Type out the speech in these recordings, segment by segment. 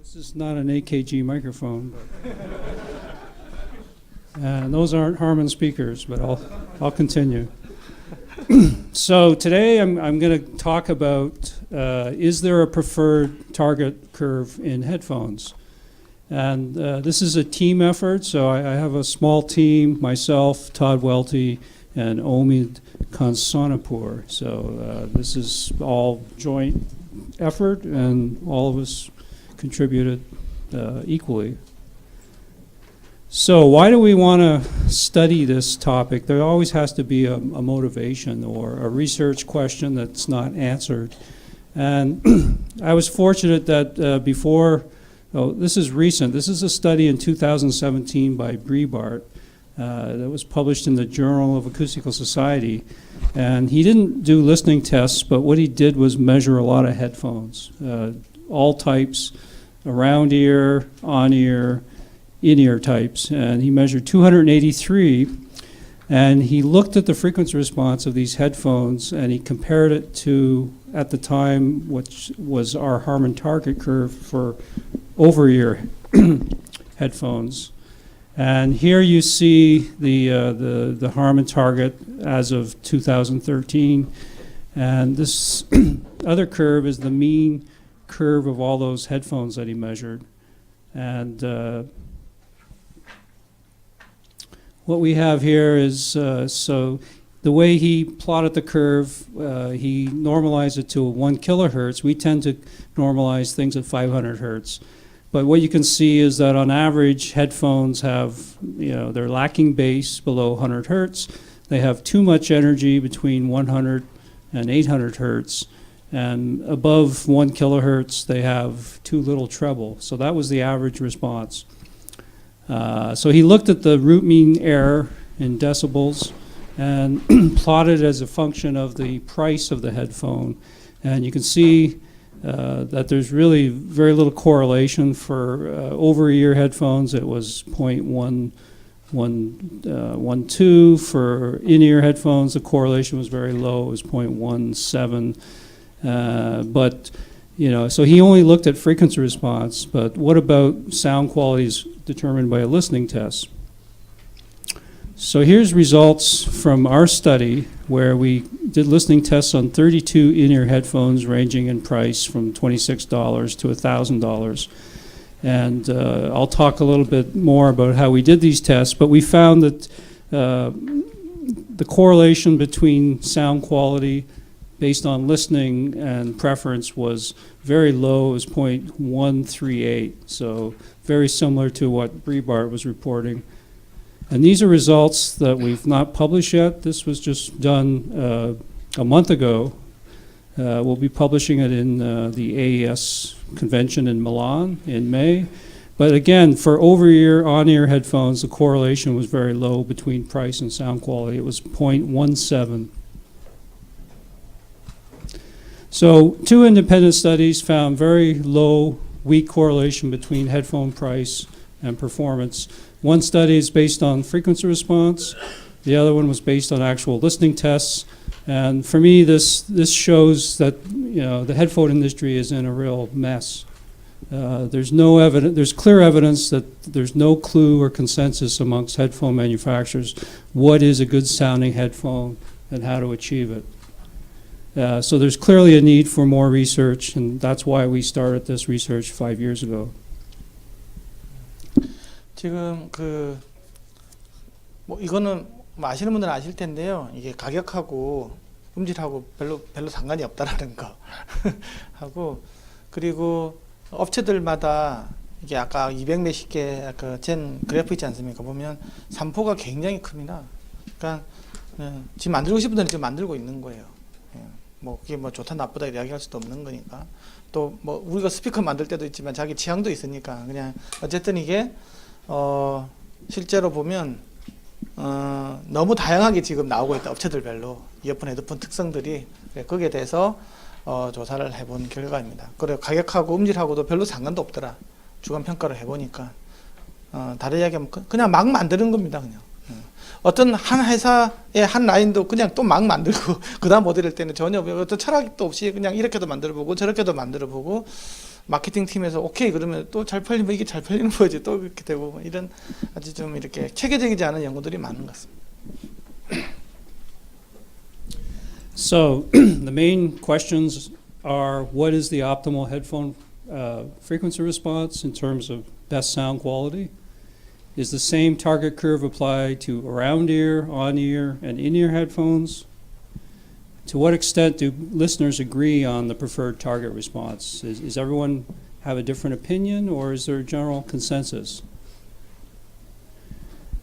This is not an AKG microphone, and those aren't Harman speakers, but I'll continue. So today I'm going to talk about is there a preferred target curve in headphones? And this is a team effort, so I have a small team, myself, Todd Welty, and Omid Khansonapur. So this is all joint effort, and all of us contributed equally. So why do we want to study this topic? There always has to be a motivation or a research question that's not answered. And I was fortunate that this is recent. This is a study in 2017 by Breitbart that was published in the Journal of Acoustical Society. And he didn't do listening tests, but what he did was measure a lot of headphones, all types, around ear, on ear, in-ear types, and he measured 283, and he looked at the frequency response of these headphones, and he compared it to, at the time, which was our Harman target curve for over-ear headphones. And here you see the Harman target as of 2013, and this other curve is the mean curve of all those headphones that he measured. And what we have here is, so the way he plotted the curve, he normalized it to 1 kilohertz. We tend to normalize things at 500 hertz. But what you can see is that on average, headphones have, they're lacking bass below 100 hertz. They have too much energy between 100 and 800 hertz. And above 1 kilohertz, they have too little treble. So that was the average response. So he looked at the root mean error in decibels and plotted as a function of the price of the headphone. And you can see that there's really very little correlation for over-ear headphones. It was 0.12. For in-ear headphones, the correlation was very low. It was 0.17. But so he only looked at frequency response, but what about sound quality is determined by a listening test? So here's results from our study where we did listening tests on 32 in-ear headphones ranging in price from $26 to $1,000. And I'll talk a little bit more about how we did these tests, but we found that the correlation between sound quality based on listening and preference was very low. It was 0.138, so very similar to what Breitbart was reporting. And these are results that we've not published yet. This was just done a month ago. We'll be publishing it in the AES convention in Milan in May. But again, for over-ear, on-ear headphones, the correlation was very low between price and sound quality. It was 0.17. So 2 independent studies found very low, weak correlation between headphone price and performance. One study is based on frequency response. The other one was based on actual listening tests. And for me, this shows that the headphone industry is in a real mess. There's no evidence. There's clear evidence that there's no clue or consensus amongst headphone manufacturers what is a good sounding headphone and how to achieve it. So there's clearly a need for more research, and that's why we started this research 5 years ago. 지금 이거는 아시는 분들은 아실 텐데요. 이게 가격하고 음질하고 별로 상관이 없다라는 거 하고, 그리고 업체들마다 이게 아까 200 몇십 개 젠 그래프 있지 않습니까? 보면 산포가 굉장히 큽니다. 그러니까 지금 만들고 싶은 분들은 지금 만들고 있는 거예요. 그게 좋다 나쁘다 이야기할 수도 없는 거니까. 또 우리가 스피커 만들 때도 있지만 자기 취향도 있으니까 그냥 어쨌든 이게 실제로 보면 너무 다양하게 지금 나오고 있다. 업체들별로 이어폰 헤드폰 특성들이. 거기에 대해서 조사를 해본 결과입니다. 그리고 가격하고 음질하고도 별로 상관도 없더라. 주관평가를 해보니까 다른 이야기하면 그냥 막 만드는 겁니다. 그냥 어떤 한 회사의 한 라인도 그냥 또 막 만들고 그 다음 모델일 때는 전혀 어떤 철학도 없이 그냥 이렇게도 만들어보고 저렇게도 만들어보고 마케팅 팀에서 오케이 그러면 또 잘 팔리면 이게 잘 팔리는 거지 또 그렇게 되고 이런 아주 좀 이렇게 체계적이지 않은 연구들이 많은 것 같습니다. So the main questions are, what is the optimal headphone frequency response in terms of best sound quality? Is the same target curve applied to around ear, on ear, and in ear headphones? To what extent do listeners agree on the preferred target response? Is everyone have a different opinion, or is there a general consensus?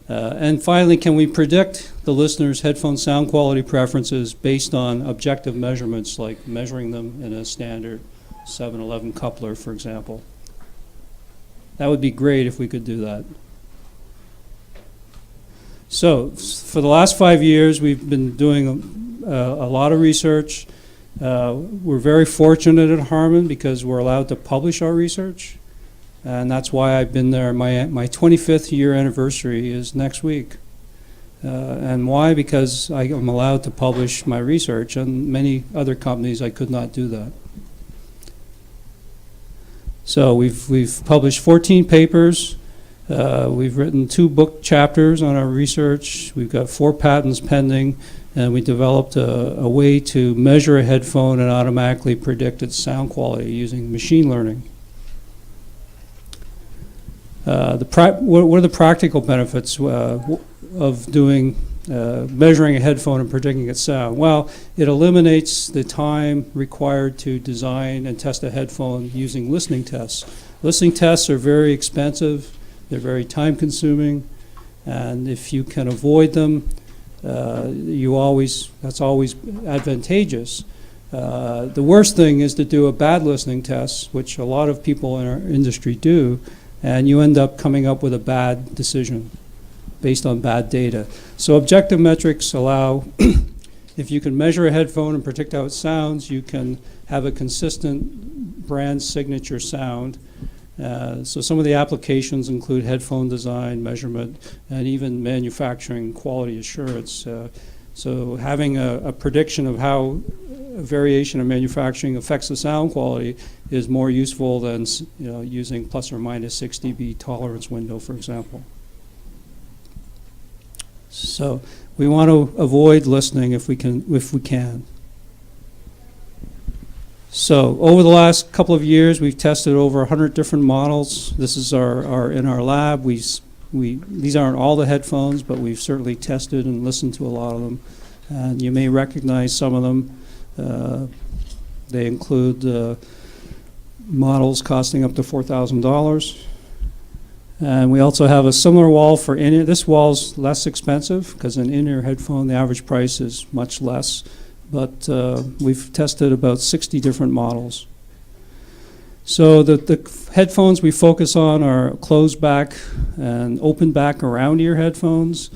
And finally, can we predict the listener's headphone sound quality preferences based on objective measurements, like measuring them in a standard 7-11 coupler, for example? That would be great if we could do that. So, for the last 5 years, we've been doing a lot of research. We're very fortunate at Harman because we're allowed to publish our research. And that's why I've been there. My 25th year anniversary is next week. And why? Because I am allowed to publish my research, and many other companies I could not do that. So we've published 14 papers. We've written 2 book chapters on our research. We've got 4 patents pending, and we developed a way to measure a headphone and automatically predict its sound quality using machine learning. What are the practical benefits of doing measuring a headphone and predicting its sound? Well, it eliminates the time required to design and test a headphone using listening tests. Listening tests are very expensive, they're very time-consuming, and if you can avoid them, that's always advantageous. The worst thing is to do a bad listening test, which a lot of people in our industry do, and you end up coming up with a bad decision based on bad data. So objective metrics allow, if you can measure a headphone and predict how it sounds, you can have a consistent brand signature sound. So some of the applications include headphone design, measurement, and even manufacturing quality assurance. So having a prediction of how a variation in manufacturing affects the sound quality is more useful than using plus or minus 6 dB tolerance window, for example. So we want to avoid listening if we can. So over the last couple of years, we've tested over 100 different models. This is our in our lab. These aren't all the headphones, but we've certainly tested and listened to a lot of them. And you may recognize some of them. They include models costing up to $4,000. And we also have a similar wall for in-ear. This wall's less expensive because an in-ear headphone, the average price is much less. But we've tested about 60 different models. So the headphones we focus on are closed back and open back around ear headphones.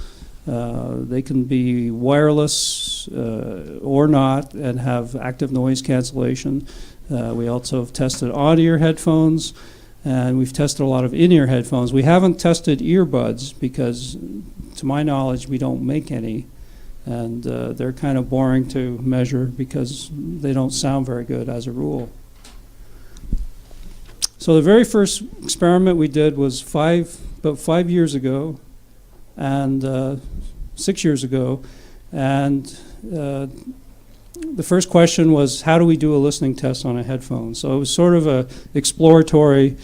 They can be wireless or not and have active noise cancellation. We also have tested on-ear headphones, and we've tested a lot of in-ear headphones. We haven't tested earbuds because, to my knowledge, we don't make any. And they're kind of boring to measure because they don't sound very good as a rule. So the very first experiment we did was about 5 years ago, and 6 years ago, and the first question was, how do we do a listening test on a headphone? So it was sort of a exploratory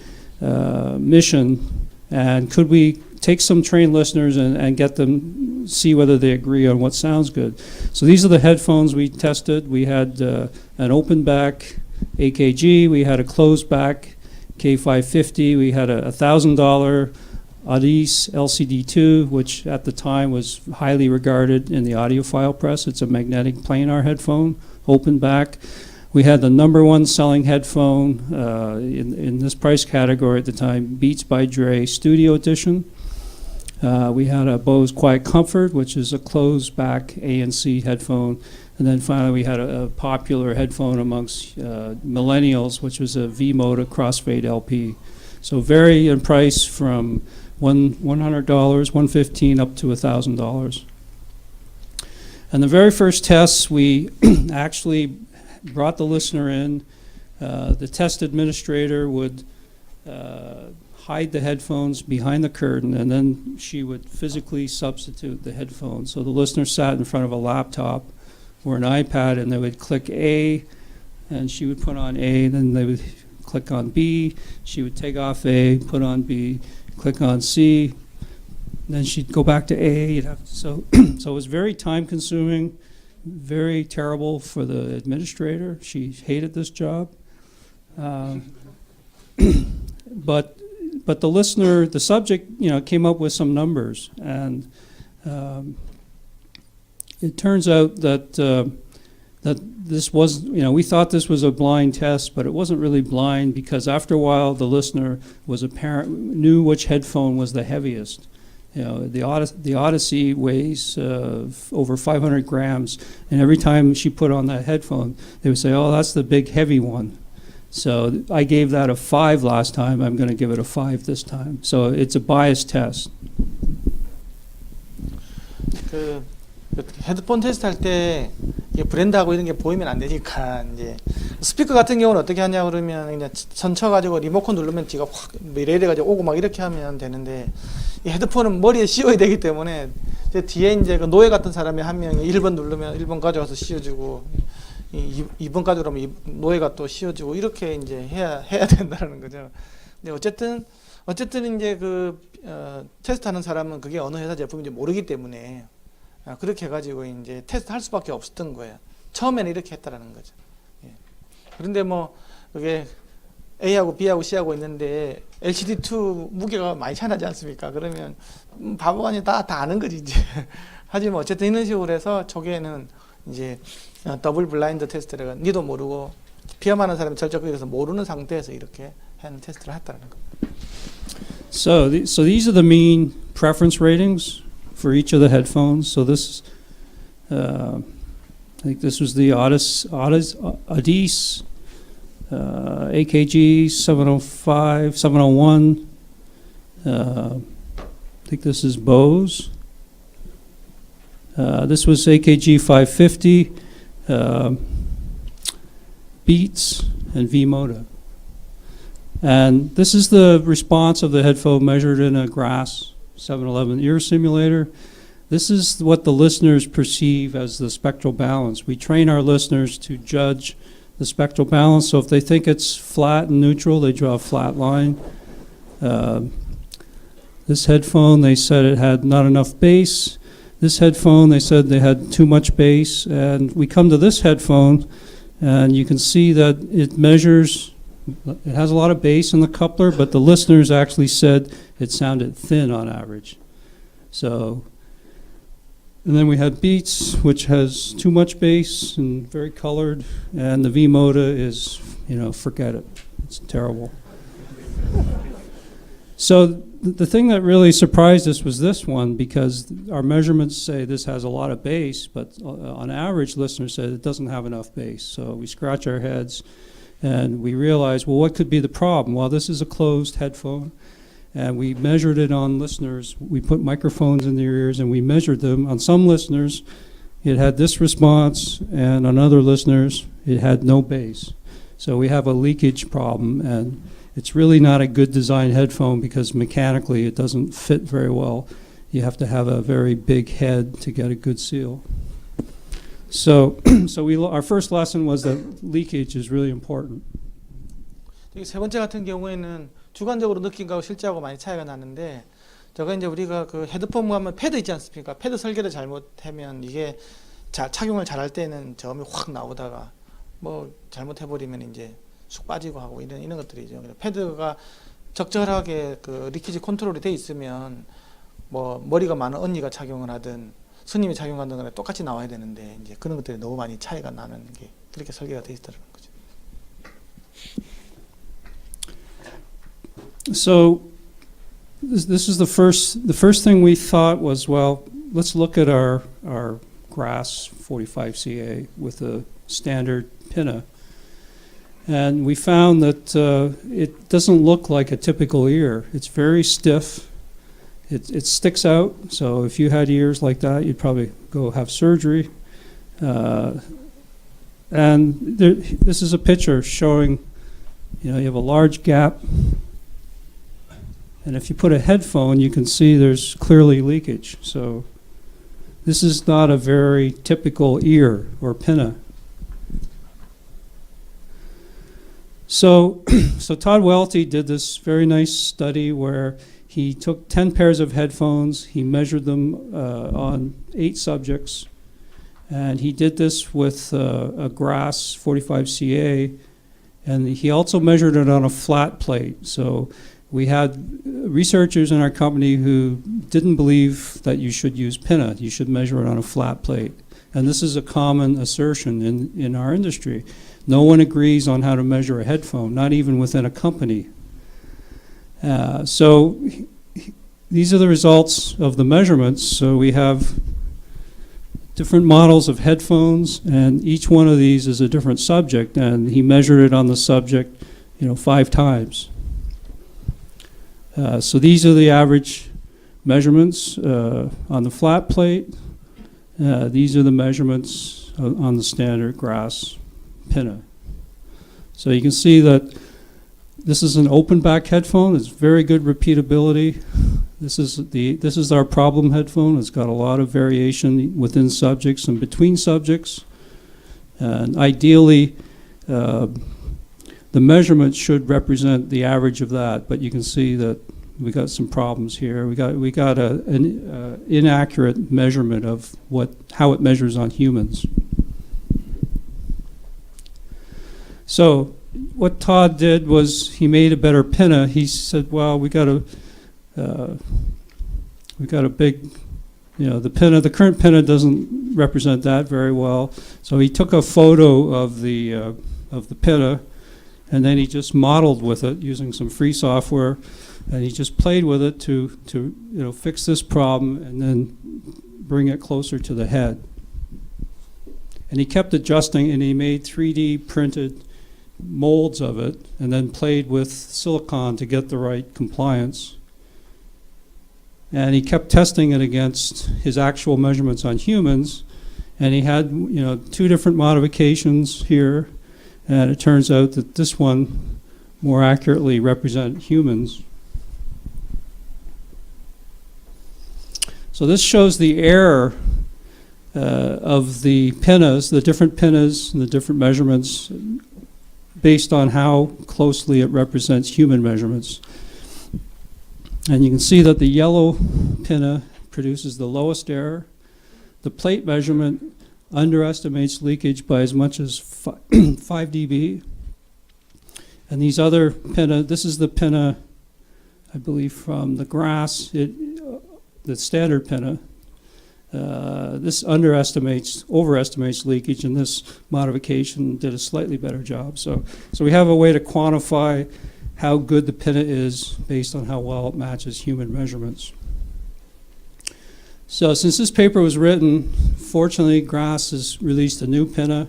mission, and could we take some trained listeners and get them see whether they agree on what sounds good. So these are the headphones we tested. We had an open back AKG, we had a closed back K550, we had a $1,000 Audis LCD2, which at the time was highly regarded in the audiophile press. It's a magnetic planar headphone, open back. We had the #1 selling headphone in this price category at the time, Beats by Dre Studio Edition. We had a Bose Quiet Comfort, which is a closed back ANC headphone. And then finally we had a popular headphone amongst millennials, which was a V-Moda Crossfade LP. So vary in price from $100, $115 up to $1,000. And the very first tests, we actually brought the listener in. the test administrator would hide the headphones behind the curtain, and then she would physically substitute the headphones. So the listener sat in front of a laptop or an iPad, and they would click A, and she would put on A, then they would click on B, she would take off A, put on B, click on C, then she'd go back to A. You'd have so it was very time-consuming, very terrible for the administrator. She hated this job. But the listener, the subject, came up with some numbers, and it turns out that that this was, we thought this was a blind test, but it wasn't really blind, because after a while the listener knew which headphone was the heaviest. The Odyssey weighs over 500 grams, and every time she put on that headphone, they would say, "Oh, that's the big heavy one." So I gave that a 5 last time. I'm going to give it a 5 this time. So it's a biased test. 그 헤드폰 테스트 할 때 브랜드하고 이런 게 보이면 안 되니까, 이제 스피커 같은 경우는 어떻게 하냐 그러면 그냥 선 쳐가지고 리모컨 누르면 뒤가 확 이래 가지고 오고 막 이렇게 하면 되는데, 이 헤드폰은 머리에 씌워야 되기 때문에 뒤에 이제 그 노예 같은 사람이 한 명이 1번 누르면 1번 가져가서 씌워주고, 2번 가져가면 노예가 또 씌워주고, 이렇게 이제 해야 된다는 거죠. 근데 어쨌든 이제 그 테스트하는 사람은 그게 어느 회사 제품인지 모르기 때문에 그렇게 해가지고 이제 테스트할 수밖에 없었던 거예요. 처음에는 이렇게 했다라는 거죠. 예. 그런데 뭐 그게 A하고 B하고 C하고 있는데 LCD2 무게가 많이 차이 나지 않습니까? 그러면 바보가 아니 다 아는 거지 이제. 하지만 어쨌든 이런 식으로 해서 초기에는 이제 더블 블라인드 테스트를 니도 모르고 비하하는 사람이 절적해서 모르는 상태에서 이렇게 하는 테스트를 했다는 겁니다. So these are the mean preference ratings for each of the headphones. So this, I think this was the Odyssey, AKG 705, 701. I think this is Bose. This was AKG 550, Beats, and V-Moda. And this is the response of the headphone measured in a Grass 711 ear simulator. This is what the listeners perceive as the spectral balance. We train our listeners to judge the spectral balance. So if they think it's flat and neutral, they draw a flat line. This headphone, they said it had not enough bass. This headphone, they said they had too much bass. And we come to this headphone, and you can see that it measures, it has a lot of bass in the coupler, but the listeners actually said it sounded thin on average. So, and then we had Beats, which has too much bass and very colored, and the V-Moda is, forget it. It's terrible. So the thing that really surprised us was this one, because our measurements say this has a lot of bass, but on average, listeners said it doesn't have enough bass. So we scratch our heads, and we realize, well, what could be the problem? Well, this is a closed headphone, and we measured it on listeners. We put microphones in their ears, and we measured them. On some listeners, it had this response, and on other listeners, it had no bass. So we have a leakage problem, and it's really not a good design headphone because mechanically it doesn't fit very well. You have to have a very big head to get a good seal. So our first lesson was that leakage is really important. 세 번째 같은 경우에는 주관적으로 느낀 거하고 실제하고 많이 차이가 나는데, 저거 이제 우리가 그 헤드폰 하면 패드 있지 않습니까? 패드 설계를 잘못하면 이게 착용을 잘할 때는 저음이 확 나오다가 뭐 잘못해버리면 이제 쑥 빠지고 하고 이런 것들이죠. 패드가 적절하게 그 리키지 컨트롤이 돼 있으면 뭐 머리가 많은 언니가 착용을 하든 스님이 착용하든 간에 똑같이 나와야 되는데, 이제 그런 것들이 너무 많이 차이가 나는 게 그렇게 설계가 돼 있다는 거죠. So this is the first thing we thought was, well, let's look at our Grass 45CA with a standard pinna. And we found that it doesn't look like a typical ear. It's very stiff. It sticks out. So if you had ears like that, you'd probably go have surgery. And this is a picture showing, you have a large gap. And if you put a headphone, you can see there's clearly leakage. So this is not a very typical ear or pinna. So Todd Welty did this very nice study where he took 10 pairs of headphones, he measured them on 8 subjects, and he did this with a Grass 45CA, and he also measured it on a flat plate. So we had researchers in our company who didn't believe that you should use pinna, you should measure it on a flat plate. And this is a common assertion in our industry. No one agrees on how to measure a headphone, not even within a company. So these are the results of the measurements. So we have different models of headphones, and each one of these is a different subject, and he measured it on the subject 5 times. So these are the average measurements on the flat plate. These are the measurements on the standard Grass pinna. So you can see that this is an open back headphone. It's very good repeatability. This is our problem headphone. It's got a lot of variation within subjects and between subjects. And ideally, the measurement should represent the average of that, but you can see that we got some problems here. We got an inaccurate measurement of how it measures on humans. So what Todd did was he made a better pinna. He said, well, we got a big, the current pinna doesn't represent that very well. So he took a photo of the pinna, and then he just modeled with it using some free software, and he just played with it to fix this problem and then bring it closer to the head. And he kept adjusting, and he made 3D printed molds of it and then played with silicon to get the right compliance. And he kept testing it against his actual measurements on humans, and he had 2 different modifications here, and it turns out that this one more accurately represents humans. So this shows the error of the pinnas, the different pinnas and the different measurements based on how closely it represents human measurements. And you can see that the yellow pinna produces the lowest error. The plate measurement underestimates leakage by as much as 5 dB. And these other pinna, this is the pinna, I believe, from the Grass, the standard pinna. This overestimates leakage, and this modification did a slightly better job. So we have a way to quantify how good the pinna is based on how well it matches human measurements. So since this paper was written, fortunately, Grass has released a new pinna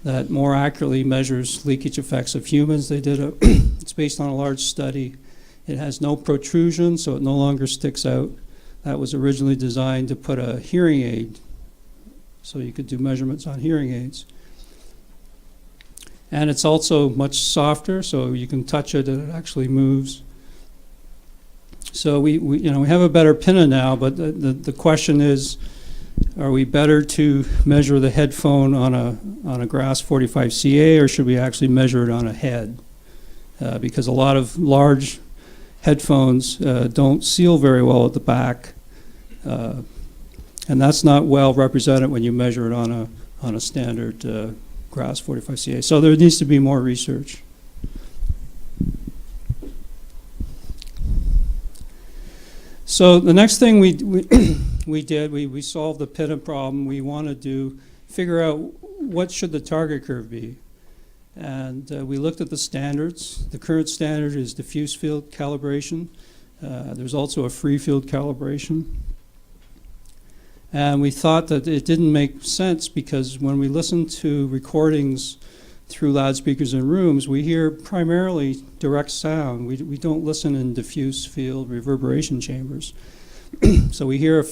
that more accurately measures leakage effects of humans. It's based on a large study. It has no protrusion, so it no longer sticks out. That was originally designed to put a hearing aid, so you could do measurements on hearing aids. And it's also much softer, so you can touch it and it actually moves. So we have a better pinna now, but the question is, are we better to measure the headphone on a Grass 45CA, or should we actually measure it on a head? Because a lot of large headphones don't seal very well at the back, and that's not well represented when you measure it on a standard Grass 45CA. So there needs to be more research. So the next thing we did, we solved the pinna problem. We wanted to figure out what should the target curve be. And we looked at the standards. The current standard is diffuse field calibration. There's also a free field calibration. And we thought that it didn't make sense because when we listen to recordings through loudspeakers in rooms, we hear primarily direct sound. We don't listen in diffuse field reverberation chambers. So we hear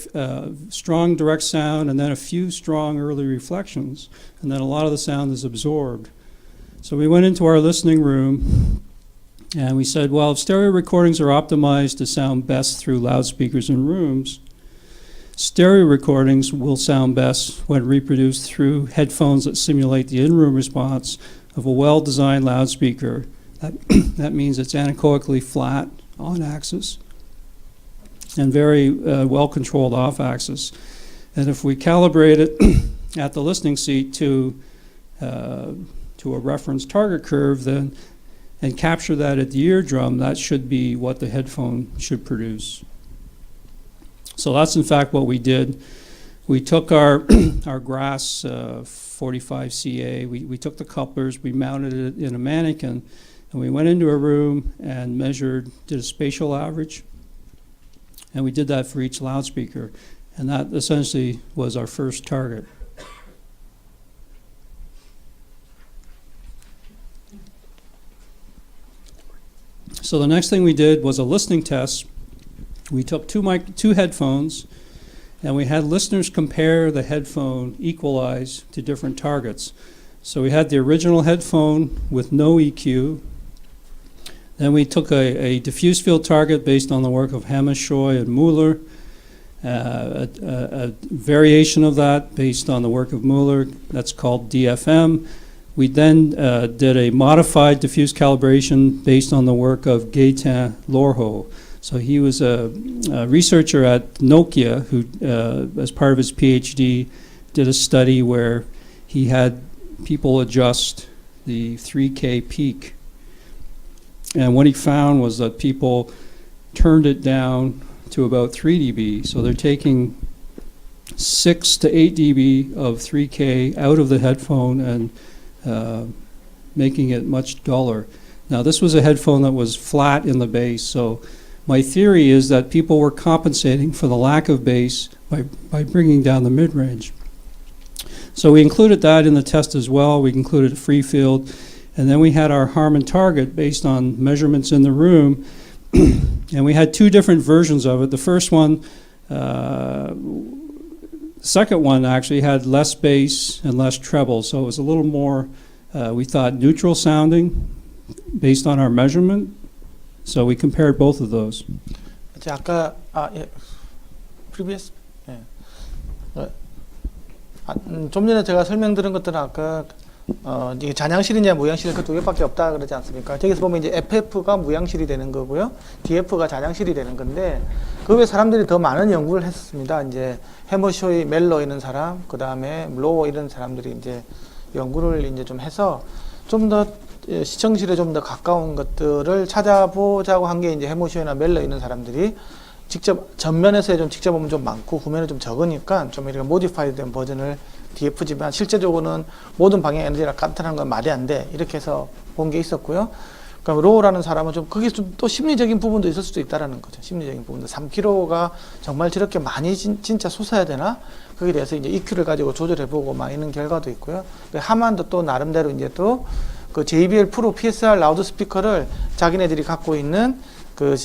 strong direct sound and then a few strong early reflections, and then a lot of the sound is absorbed. So we went into our listening room and we said, well, if stereo recordings are optimized to sound best through loudspeakers in rooms, stereo recordings will sound best when reproduced through headphones that simulate the in-room response of a well-designed loudspeaker. That means it's anechoically flat on axis and very well-controlled off-axis. And if we calibrate it at the listening seat to a reference target curve, then and capture that at the eardrum, that should be what the headphone should produce. So that's in fact what we did. We took our Grass 45CA, we took the couplers, we mounted it in a mannequin, and we went into a room and did a spatial average, and we did that for each loudspeaker, and that essentially was our first target. So the next thing we did was a listening test. We took two headphones, and we had listeners compare the headphone equalize to different targets. So we had the original headphone with no EQ. Then we took a diffuse field target based on the work of Harman and Mueller, a variation of that based on the work of Mueller, that's called DFM. We then did a modified diffuse calibration based on the work of Gaetan Lorho. So he was a researcher at Nokia who, as part of his PhD, did a study where he had people adjust the 3K peak. And what he found was that people turned it down to about 3 dB. So they're taking 6 to 8 dB of 3K out of the headphone and making it much duller. Now this was a headphone that was flat in the bass, so my theory is that people were compensating for the lack of bass by bringing down the mid-range. So we included that in the test as well. We included a free field, and then we had our Harman target based on measurements in the room, and we had two different versions of it. The first one, second one actually had less bass and less treble, so it was a little more, we thought, neutral sounding based on our measurement. So we compared both of those. 아까 previous 좀 전에 제가 설명드린 것들은 아까 이게 잔향실이냐 무향실 그 두 개밖에 없다 그러지 않습니까? 저기서 보면 이제 FF가 무향실이 되는 거고요, DF가 잔향실이 되는 건데 그 외에 사람들이 더 많은 연구를 했었습니다. 이제 해머쇼이, 멜러 이런 사람, 그 다음에 로워 이런 사람들이 이제 연구를 이제 좀 해서 좀 더 시청실에 좀 더 가까운 것들을 찾아보자고 한 게 이제 해머쇼이나 멜러 이런 사람들이 직접 전면에서 좀 직접 보면 좀 많고 후면에 좀 적으니까 좀 이렇게 모디파이드 된 버전을 DF지만 실제적으로는 모든 방향 에너지랑 같다는 건 말이 안 돼. 이렇게 해서 본 게 있었고요. 그러니까 로우라는 사람은 좀 그게 좀 또 심리적인 부분도 있을 수도 있다라는 거죠. 심리적인 부분도 3kg가 정말 저렇게 많이 진짜 솟아야 되나? 거기에 대해서 이제 EQ를 가지고 조절해보고 막 이런 결과도 있고요. 하만도 또 나름대로 이제 또 그 JBL 프로 PSR 라우드 스피커를 자기네들이 갖고 있는 그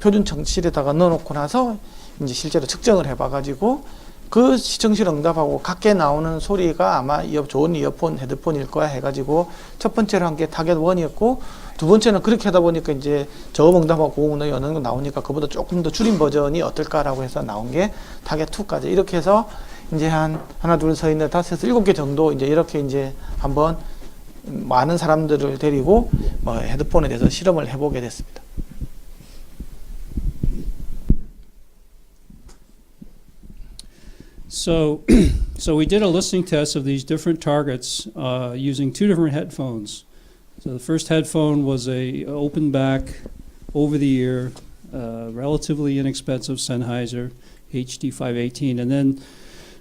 표준 청실에다가 넣어놓고 나서 이제 실제로 측정을 해봐가지고 그 시청실 응답하고 각게 나오는 소리가 아마 좋은 이어폰 헤드폰일 거야 해가지고 첫 번째로 한 게 타겟 1이었고 두 번째는 그렇게 하다 보니까 이제 저음 응답하고 고음 응답이 어느 정도 나오니까 그보다 조금 더 줄인 버전이 어떨까라고 해서 나온 게 타겟 2까지 이렇게 해서 이제 한 하나 둘 셋 넷 다섯 여섯 일곱 개 정도 이제 이렇게 이제 한번 많은 사람들을 데리고 뭐 헤드폰에 대해서 실험을 해보게 됐습니다. So we did a listening test of these different targets using two different headphones. So the first headphone was a open back, over the ear, relatively inexpensive Sennheiser HD518, and then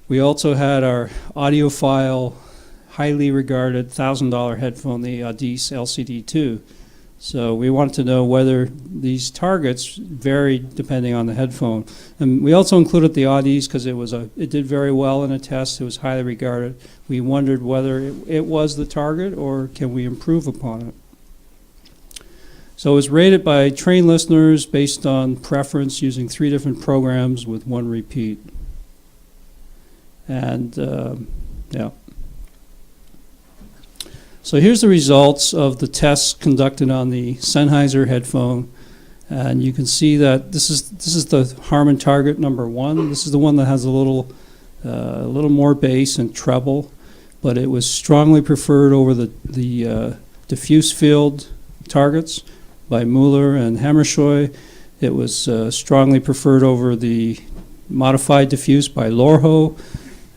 we also had our audiophile, highly regarded $1,000 headphone, the Audis LCD2. So we wanted to know whether these targets varied depending on the headphone. And we also included the Audis because it did very well in a test. It was highly regarded. We wondered whether it was the target or can we improve upon it. So it was rated by trained listeners based on preference using 3 different programs with 1 repeat. And yeah. So here's the results of the tests conducted on the Sennheiser headphone. And you can see that this is the Harman target number 1. This is the one that has a little more bass and treble, but it was strongly preferred over the diffuse field targets by Mueller and Hammershoy. It was strongly preferred over the modified diffuse by Lorho.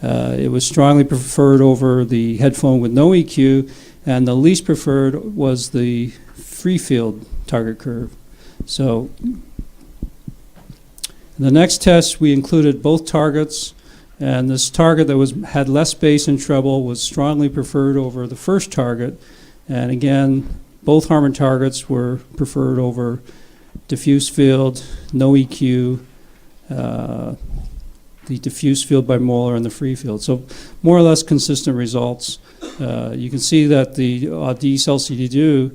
It was strongly preferred over the headphone with no EQ, and the least preferred was the free field target curve. So in the next test, we included both targets, and this target that had less bass and treble was strongly preferred over the first target. And again, both Harman targets were preferred over diffuse field, no EQ, the diffuse field by Mueller, and the free field. So more or less consistent results. You can see that the DSLCD2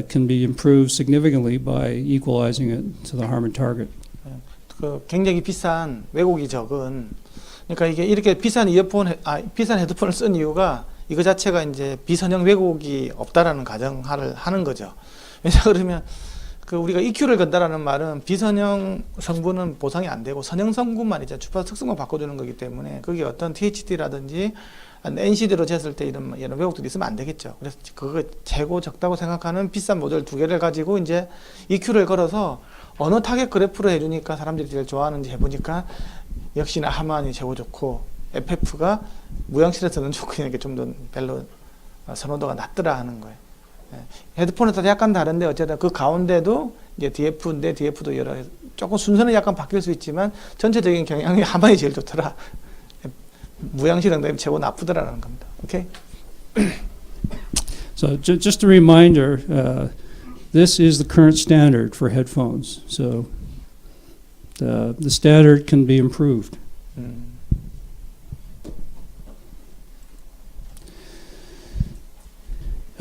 can be improved significantly by equalizing it to the Harman target. 그 굉장히 비싼 왜곡이 적은, 그러니까 이게 이렇게 비싼 헤드폰을 쓴 이유가 이거 자체가 이제 비선형 왜곡이 없다라는 가정을 하는 거죠. 왜냐 그러면 그 우리가 EQ를 건다라는 말은 비선형 성분은 보상이 안 되고 선형 성분만 이제 주파수 특성만 바꿔주는 거기 때문에 그게 어떤 THD라든지 NCD로 쟀을 때 이런 왜곡들이 있으면 안 되겠죠. 그래서 그거 재고 적다고 생각하는 비싼 모델 2개를 가지고 이제 EQ를 걸어서 어느 타겟 그래프로 해주니까 사람들이 제일 좋아하는지 해보니까 역시나 하만이 최고 좋고 FF가 무향실에서는 좋고 이게 좀 더 별로 선호도가 낮더라 하는 거예요. 헤드폰에 따라 약간 다른데 어쨌든 그 가운데도 이제 DF인데 DF도 여러 조금 순서는 약간 바뀔 수 있지만 전체적인 경향이 하만이 제일 좋더라. 무향실은 최고 나쁘더라는 겁니다. 오케이? So just a reminder, this is the current standard for headphones. So the standard can be improved.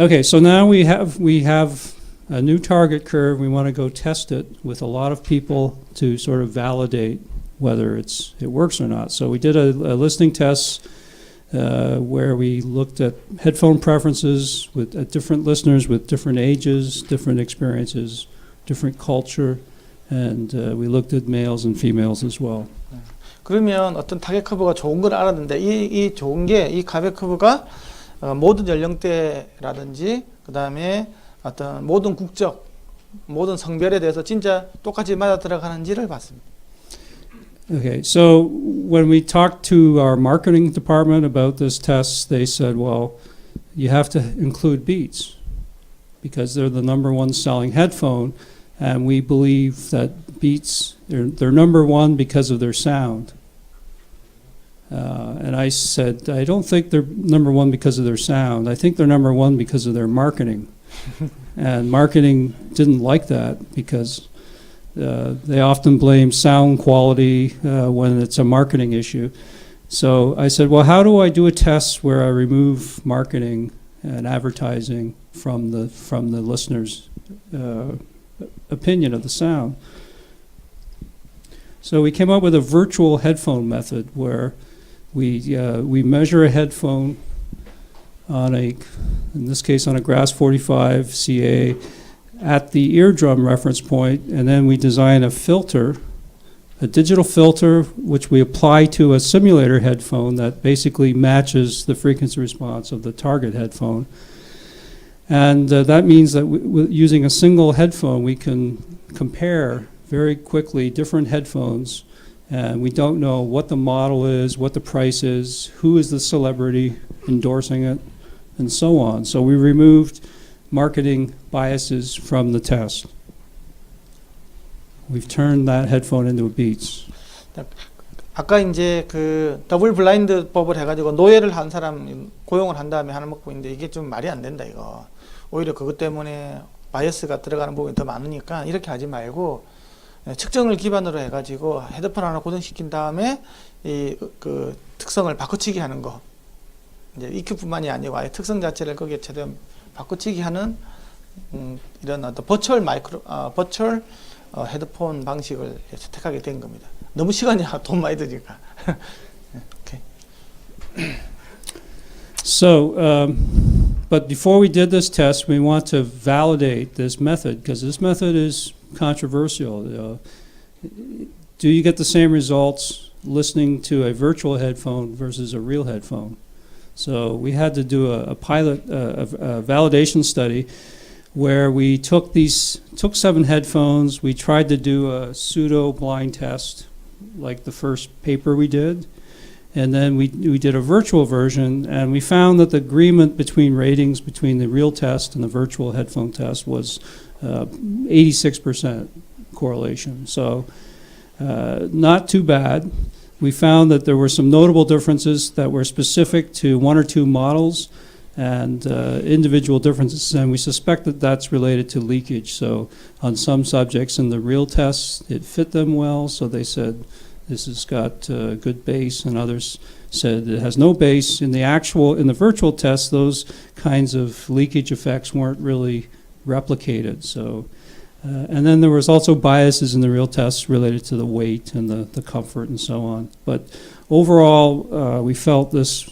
Okay, so now we have a new target curve. We want to go test it with a lot of people to sort of validate whether it works or not. So we did a listening test where we looked at headphone preferences at different listeners with different ages, different experiences, different culture, and we looked at males and females as well. 그러면 어떤 타겟 커브가 좋은 걸 알았는데 이 좋은 게 이 타겟 커브가 모든 연령대라든지 그 다음에 어떤 모든 국적, 모든 성별에 대해서 진짜 똑같이 맞아 들어가는지를 봤습니다. Okay, so when we talked to our marketing department about this test, they said, well, you have to include Beats because they're the #1 selling headphone, and we believe that Beats, they're #1 because of their sound. And I said, I don't think they're #1 because of their sound. I think they're #1 because of their marketing. And marketing didn't like that because they often blame sound quality when it's a marketing issue. So I said, well, how do I do a test where I remove marketing and advertising from the listener's opinion of the sound? So we came up with a virtual headphone method where we measure a headphone in this case on a Grass 45 CA at the eardrum reference point, and then we design a filter, a digital filter, which we apply to a simulator headphone that basically matches the frequency response of the target headphone. And that means that using a single headphone, we can compare very quickly different headphones, and we don't know what the model is, what the price is, who is the celebrity endorsing it, and so on. So we removed marketing biases from the test. We've turned that headphone into a Beats. 아까 이제 그 더블 블라인드 법을 해가지고 노예를 한 사람 고용을 한 다음에 하는 먹고 있는데 이게 좀 말이 안 된다 이거. 오히려 그것 때문에 바이어스가 들어가는 부분이 더 많으니까 이렇게 하지 말고 측정을 기반으로 해가지고 헤드폰 하나 고정시킨 다음에 이 그 특성을 바꿔치기 하는 거. 이제 EQ뿐만이 아니고 아예 특성 자체를 거기에 최대한 바꿔치기 하는 이런 어떤 버추얼 헤드폰 방식을 채택하게 된 겁니다. 너무 시간이 돈 많이 드니까. Okay. So, but before we did this test, we want to validate this method because this method is controversial. Do you get the same results listening to a virtual headphone versus a real headphone? So we had to do a pilot, a validation study where we took 7 headphones. We tried to do a pseudo blind test, like the first paper we did. And then we did a virtual version, and we found that the agreement between ratings between the real test and the virtual headphone test was 86% correlation. So not too bad. We found that there were some notable differences that were specific to 1 or 2 models and individual differences, and we suspect that that's related to leakage. So on some subjects in the real tests, it fit them well, so they said, this has got good bass, and others said it has no bass. In the virtual test, those kinds of leakage effects weren't really replicated. So, and then there was also biases in the real tests related to the weight and the comfort and so on. But overall, we felt this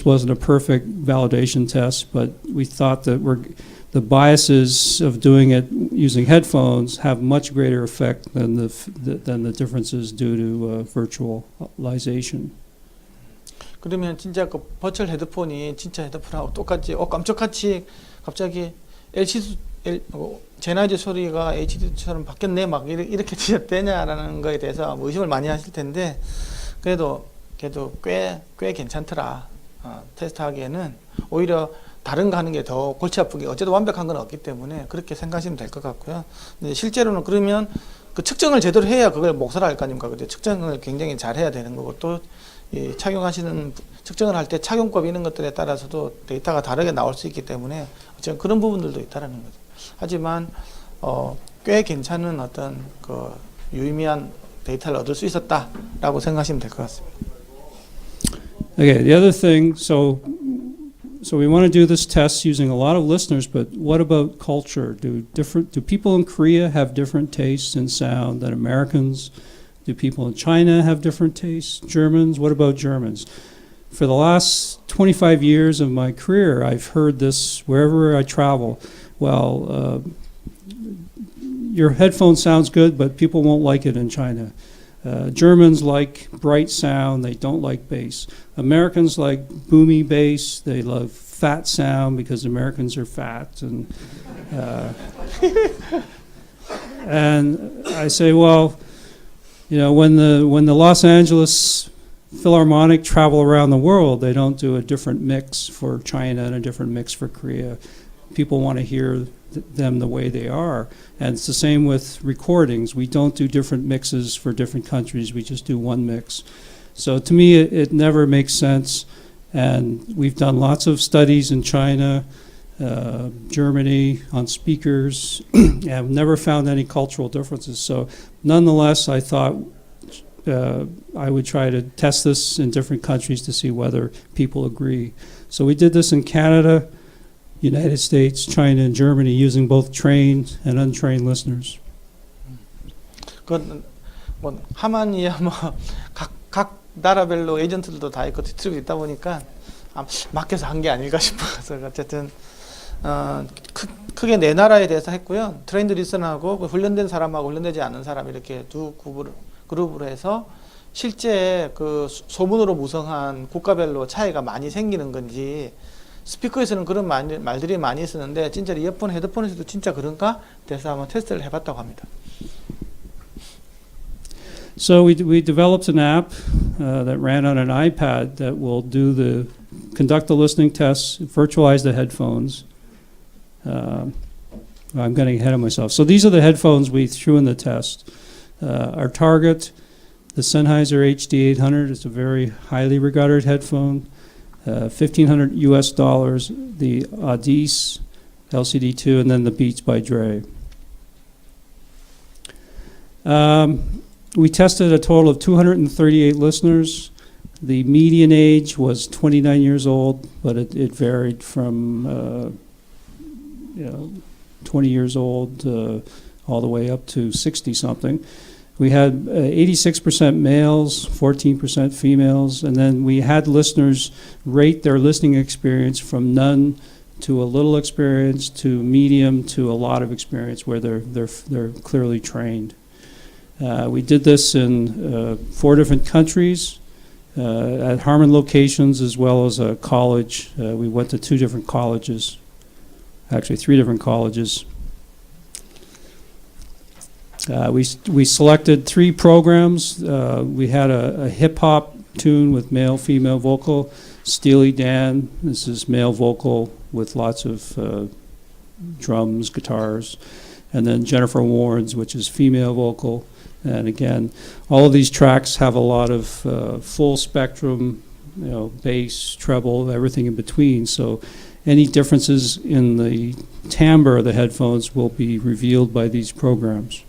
wasn't a perfect validation test, but we thought that the biases of doing it using headphones have much greater effect than the differences due to virtualization. 그러면 진짜 그 버추얼 헤드폰이 진짜 헤드폰하고 똑같이 깜짝같이 갑자기 제나이즈 소리가 HD처럼 바뀌었네 막 이렇게 진짜 되냐라는 거에 대해서 의심을 많이 하실 텐데 그래도 꽤 괜찮더라. 테스트하기에는 오히려 다른 거 하는 게 더 골치 아프게 어쨌든 완벽한 건 없기 때문에 그렇게 생각하시면 될 것 같고요. 근데 실제로는 그러면 그 측정을 제대로 해야 그걸 몫을 할 거 아닙니까? 근데 측정을 굉장히 잘 해야 되는 거고 또 이 착용하시는 측정을 할 때 착용법 이런 것들에 따라서도 데이터가 다르게 나올 수 있기 때문에 어쨌든 그런 부분들도 있다라는 거죠. 하지만 꽤 괜찮은 어떤 그 유의미한 데이터를 얻을 수 있었다라고 생각하시면 될 것 같습니다. Okay, the other thing, so we want to do this test using a lot of listeners, but what about culture? Do people in Korea have different tastes in sound than Americans? Do people in China have different tastes? Germans? What about Germans? For the last 25 years of my career, I've heard this wherever I travel. Well, your headphone sounds good, but people won't like it in China. Germans like bright sound, they don't like bass. Americans like boomy bass, they love fat sound because Americans are fat. And I say, well, you know, when the Los Angeles Philharmonic travel around the world, they don't do a different mix for China and a different mix for Korea. People want to hear them the way they are. And it's the same with recordings. We don't do different mixes for different countries. We just do one mix. So to me, it never makes sense. And we've done lots of studies in China, Germany, on speakers, and never found any cultural differences. So nonetheless, I thought I would try to test this in different countries to see whether people agree. So we did this in Canada, United States, China, and Germany using both trained and untrained listeners. 그건 뭐 하만이야 뭐 각 나라별로 에이전트들도 다 있고 디스트리뷰 있다 보니까 맡겨서 한 게 아닐까 싶어서 어쨌든 크게 네 나라에 대해서 했고요. 트레인드 리스너하고 훈련된 사람하고 훈련되지 않은 사람 이렇게 두 그룹으로 해서 실제 그 소문으로 무성한 국가별로 차이가 많이 생기는 건지 스피커에서는 그런 말들이 많이 있었는데 진짜 이어폰 헤드폰에서도 진짜 그런가? 그래서 한번 테스트를 해봤다고 합니다. So we developed an app that ran on an iPad that will conduct the listening tests, virtualize the headphones. I'm getting ahead of myself. So these are the headphones we threw in the test. Our target, the Sennheiser HD800, is a very highly regarded headphone. $1,500 US, the Audis LCD2, and then the Beats by Dre. We tested a total of 238 listeners. The median age was 29 years old, but it varied from 20 years old, all the way up to 60 something. We had 86% males, 14% females, and then we had listeners rate their listening experience from none to a little experience to medium to a lot of experience, where they're clearly trained. We did this in 4 different countries, at Harman locations as well as a college. We went to 2 different colleges, actually 3 different colleges. We selected 3 programs. We had a hip-hop tune with male, female vocal. Steely Dan, this is male vocal with lots of drums, guitars. And then Jennifer Warnes, which is female vocal. And again, all of these tracks have a lot of full spectrum, bass, treble, everything in between. So any differences in the timbre of the headphones will be revealed by these programs.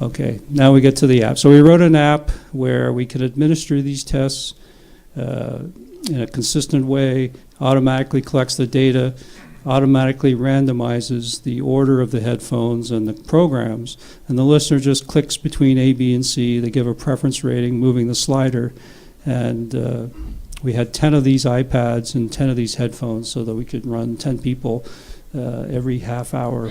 Okay, now we get to the app. So we wrote an app where we could administer these tests in a consistent way, automatically collects the data, automatically randomizes the order of the headphones and the programs, and the listener just clicks between A, B, and C. They give a preference rating, moving the slider, and we had 10 of these iPads and 10 of these headphones so that we could run 10 people every half hour.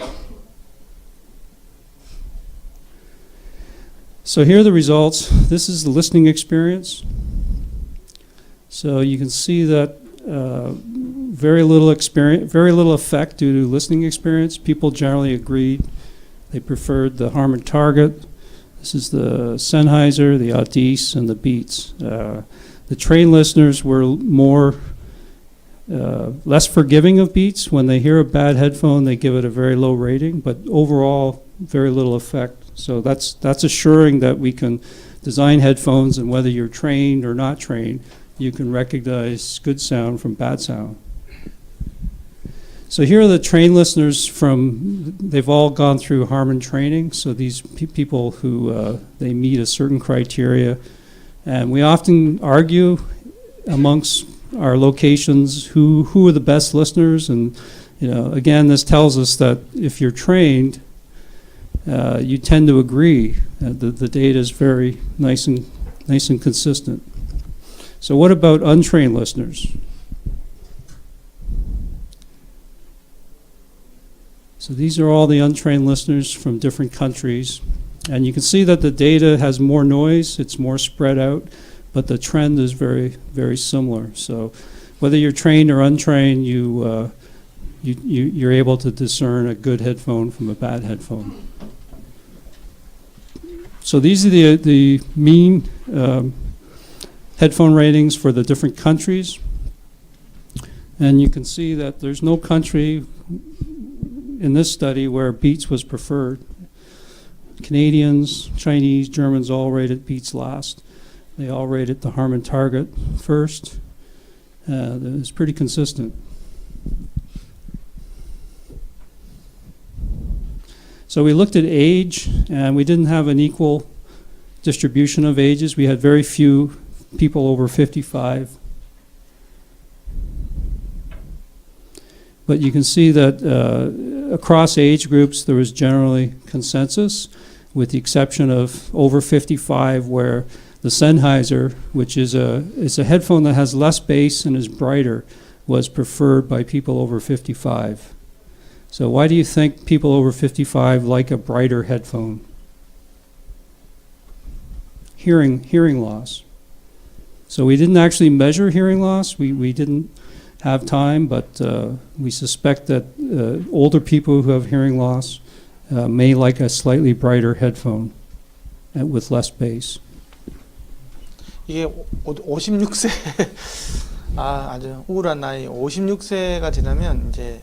So here are the results. This is the listening experience. So you can see that very little effect due to listening experience. People generally agreed. They preferred the Harman Target. This is the Sennheiser, the Audis, and the Beats. The trained listeners were less forgiving of Beats. When they hear a bad headphone, they give it a very low rating, but overall, very little effect. So that's assuring that we can design headphones, and whether you're trained or not trained, you can recognize good sound from bad sound. So here are the trained listeners they've all gone through Harman training. So these people who they meet a certain criteria. And we often argue amongst our locations who are the best listeners. And again, this tells us that if you're trained, you tend to agree. The data is very nice and consistent. So what about untrained listeners? So these are all the untrained listeners from different countries. And you can see that the data has more noise, it's more spread out, but the trend is very, very similar. So whether you're trained or untrained, you're able to discern a good headphone from a bad headphone. So these are the mean headphone ratings for the different countries. And you can see that there's no country in this study where Beats was preferred. Canadians, Chinese, Germans all rated Beats last. They all rated the Harman Target first. It's pretty consistent. So we looked at age, and we didn't have an equal distribution of ages. We had very few people over 55. But you can see that across age groups, there was generally consensus, with the exception of over 55, where the Sennheiser, which is a headphone that has less bass and is brighter, was preferred by people over 55. So why do you think people over 55 like a brighter headphone? Hearing loss. So we didn't actually measure hearing loss. We didn't have time, but we suspect that older people who have hearing loss may like a slightly brighter headphone with less bass. 이게 56세 아주 우울한 나이 56세가 지나면 이제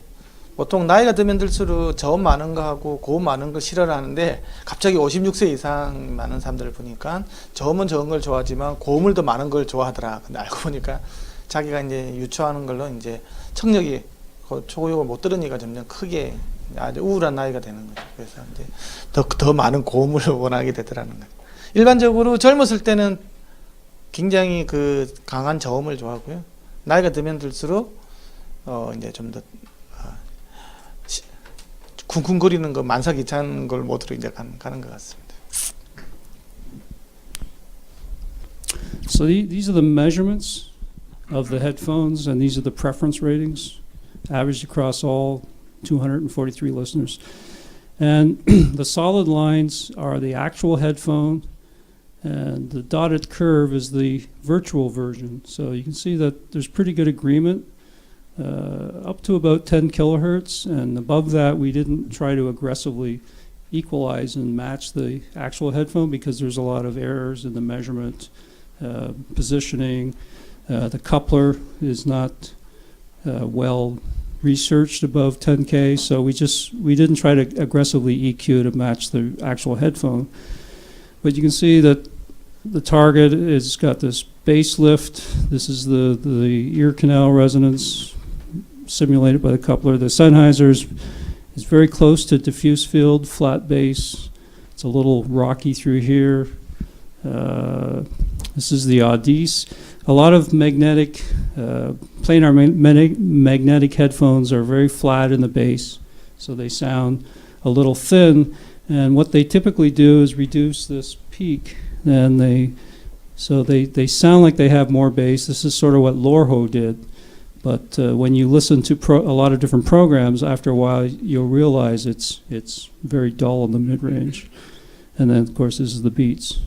보통 나이가 들면 들수록 저음 많은 거 하고 고음 많은 거 싫어를 하는데 갑자기 56세 이상 많은 사람들을 보니까 저음은 적은 걸 좋아하지만 고음을 더 많은 걸 좋아하더라. 근데 알고 보니까 자기가 이제 유추하는 걸로 이제 청력이 초고역을 못 들으니까 점점 크게 아주 우울한 나이가 되는 거죠. 그래서 이제 더 많은 고음을 원하게 되더라는 거죠. 일반적으로 젊었을 때는 굉장히 그 강한 저음을 좋아하고요. 나이가 들면 들수록 이제 좀 더 쿵쿵거리는 거 만사귀찮은 걸 모드로 이제 가는 것 같습니다. So these are the measurements of the headphones, and these are the preference ratings averaged across all 243 listeners. And the solid lines are the actual headphone, and the dotted curve is the virtual version. So you can see that there's pretty good agreement up to about 10 kilohertz, and above that we didn't try to aggressively equalize and match the actual headphone because there's a lot of errors in the measurement, positioning. The coupler is not well researched above 10K, so we didn't try to aggressively EQ to match the actual headphone. But you can see that the target is got this bass lift. This is the ear canal resonance simulated by the coupler. The Sennheiser is very close to diffuse field, flat bass. It's a little rocky through here. This is the Audis. A lot of magnetic, planar magnetic headphones are very flat in the bass, so they sound a little thin. And what they typically do is reduce this peak, and they sound like they have more bass. This is sort of what Lorho did. But when you listen to a lot of different programs, after a while you'll realize it's very dull in the mid-range. And then, of course, this is the Beats.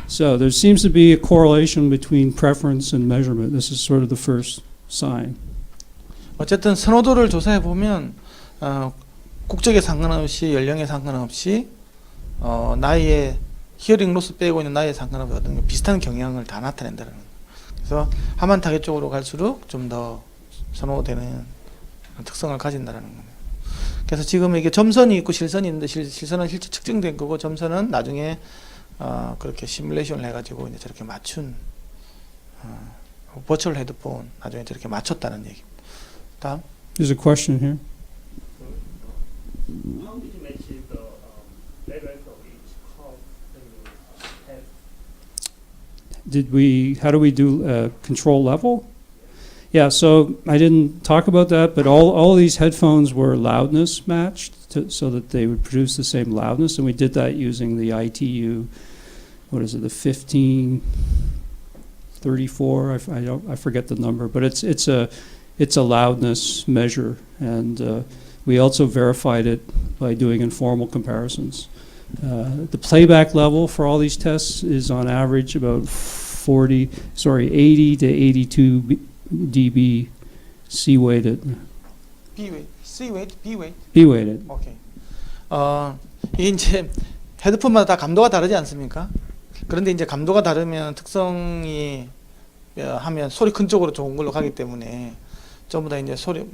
So there seems to be a correlation between preference and measurement. This is sort of the first sign. 어쨌든 선호도를 조사해 보면 국적에 상관없이 연령에 상관없이 나이에 히어링 로스 빼고 있는 나이에 상관없이 어떤 비슷한 경향을 다 나타낸다는 거예요. 그래서 하만 타겟 쪽으로 갈수록 좀 더 선호되는 특성을 가진다는 거예요. 그래서 지금 이게 점선이 있고 실선이 있는데 실선은 실제 측정된 거고 점선은 나중에 그렇게 시뮬레이션을 해가지고 이제 저렇게 맞춘 버추얼 헤드폰 나중에 저렇게 맞췄다는 얘기입니다. 다음. There's a question here. How did you measure the level of each curve when you have? How do we do control level? Yeah, so I didn't talk about that, but all these headphones were loudness matched so that they would produce the same loudness, and we did that using the ITU, what is it, the 1534, I forget the number, but it's a loudness measure, and we also verified it by doing informal comparisons. The playback level for all these tests is on average about 80 to 82 dB C-weighted. B-weight? B-weighted. 오케이. 이게 이제 헤드폰마다 다 감도가 다르지 않습니까? 그런데 이제 감도가 다르면 특성이 하면 소리 큰 쪽으로 좋은 걸로 가기 때문에 전부 다 이제 소리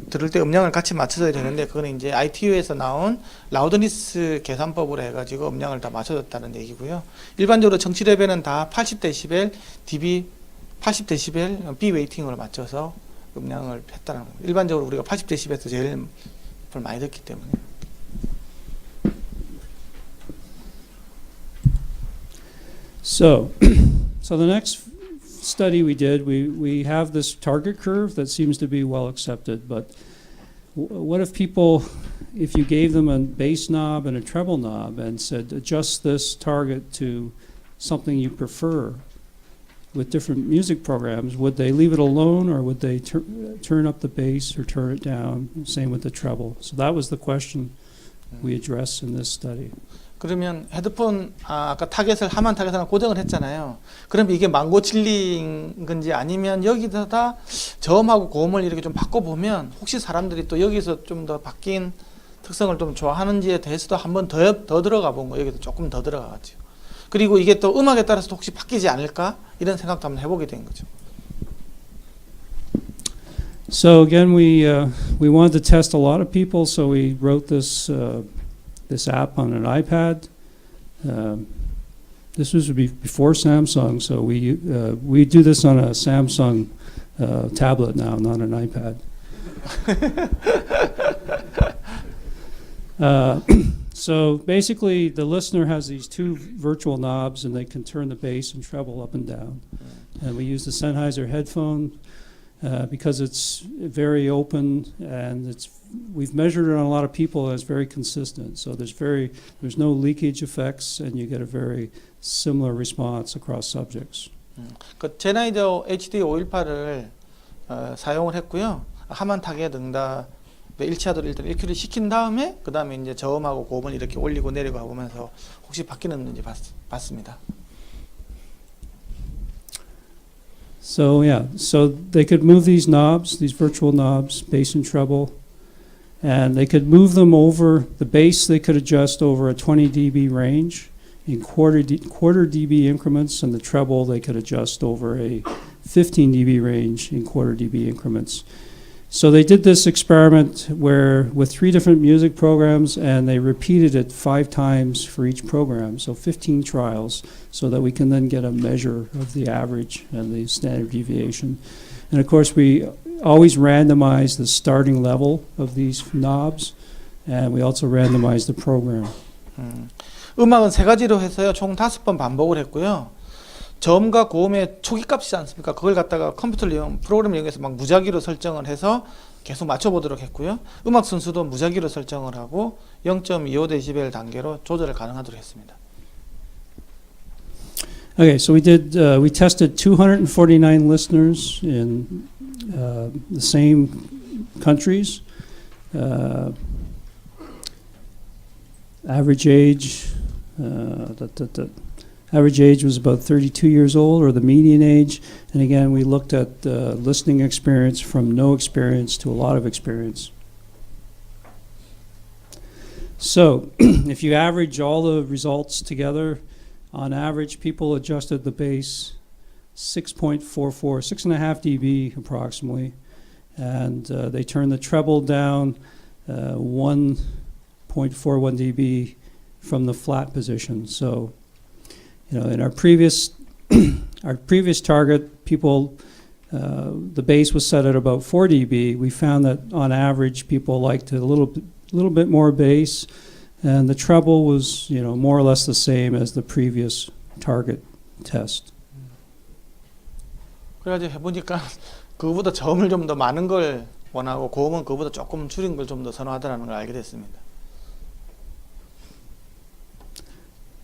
들을 때 음량을 같이 맞춰줘야 되는데 그거는 이제 ITU에서 나온 라우드니스 계산법으로 해가지고 음량을 다 맞춰줬다는 얘기고요. 일반적으로 정치 레벨은 다 80dB, dB 80dB B 웨이팅으로 맞춰서 음량을 했다는 겁니다. 일반적으로 우리가 80dB에서 제일 많이 듣기 때문에. So the next study we did, we have this target curve that seems to be well accepted, but what if you gave them a bass knob and a treble knob and said adjust this target to something you prefer with different music programs, would they leave it alone or would they turn up the bass or turn it down? Same with the treble. So that was the question we addressed in this study. 그러면 헤드폰 아까 하만 타겟을 고정을 했잖아요. 그럼 이게 망고 칠리인 건지 아니면 여기다가 저음하고 고음을 이렇게 좀 바꿔보면 혹시 사람들이 또 여기서 좀 더 바뀐 특성을 좀 좋아하는지에 대해서도 한번 더 들어가 본 거예요. 여기도 조금 더 들어가가지고. 그리고 이게 또 음악에 따라서도 혹시 바뀌지 않을까? 이런 생각도 한번 해보게 된 거죠. So again, we wanted to test a lot of people, so we wrote this app on an iPad. This was before Samsung, so we do this on a Samsung tablet now, not an iPad. So basically, the listener has these two virtual knobs, and they can turn the bass and treble up and down. And we use the Sennheiser headphone, because it's very open and we've measured it on a lot of people and it's very consistent. So there's no leakage effects and you get a very similar response across subjects. 그 제나이저 HD 518을 사용을 했고요. 하만 타겟 응답 1차도 일단 1큐를 시킨 다음에 그 다음에 이제 저음하고 고음을 이렇게 올리고 내리고 보면서 혹시 바뀌는지 봤습니다. So yeah, so they could move these knobs, these virtual knobs, bass and treble, and they could move them over the bass. They could adjust over a 20 dB range in quarter dB increments, and the treble they could adjust over a 15 dB range in quarter dB increments. So they did this experiment with 3 different music programs, and they repeated it 5 times for each program, so 15 trials, so that we can then get a measure of the average and the standard deviation. And of course, we always randomize the starting level of these knobs, and we also randomize the program. 음악은 3가지로 해서요, 총 5번 반복을 했고요. 저음과 고음의 초기 값이지 않습니까? 그걸 갖다가 프로그램을 이용해서 막 무작위로 설정을 해서 계속 맞춰보도록 했고요. 음악 순수도 무작위로 설정을 하고 0.25dB 단계로 조절을 가능하도록 했습니다. Okay, so we tested 249 listeners in the same countries. Average age. Average age was about 32 years old, or the median age. And again, we looked at listening experience from no experience to a lot of experience. So if you average all the results together, on average, people adjusted the bass 6.44, 6.5 dB approximately. And they turned the treble down 1.41 dB from the flat position. So in our previous target, people, the bass was set at about 4 dB. We found that on average, people liked a little bit more bass, and the treble was, more or less the same as the previous target test. 그래가지고 해보니까 그거보다 저음을 좀 더 많은 걸 원하고 고음은 그거보다 조금 줄인 걸 좀 더 선호하더라는 걸 알게 됐습니다.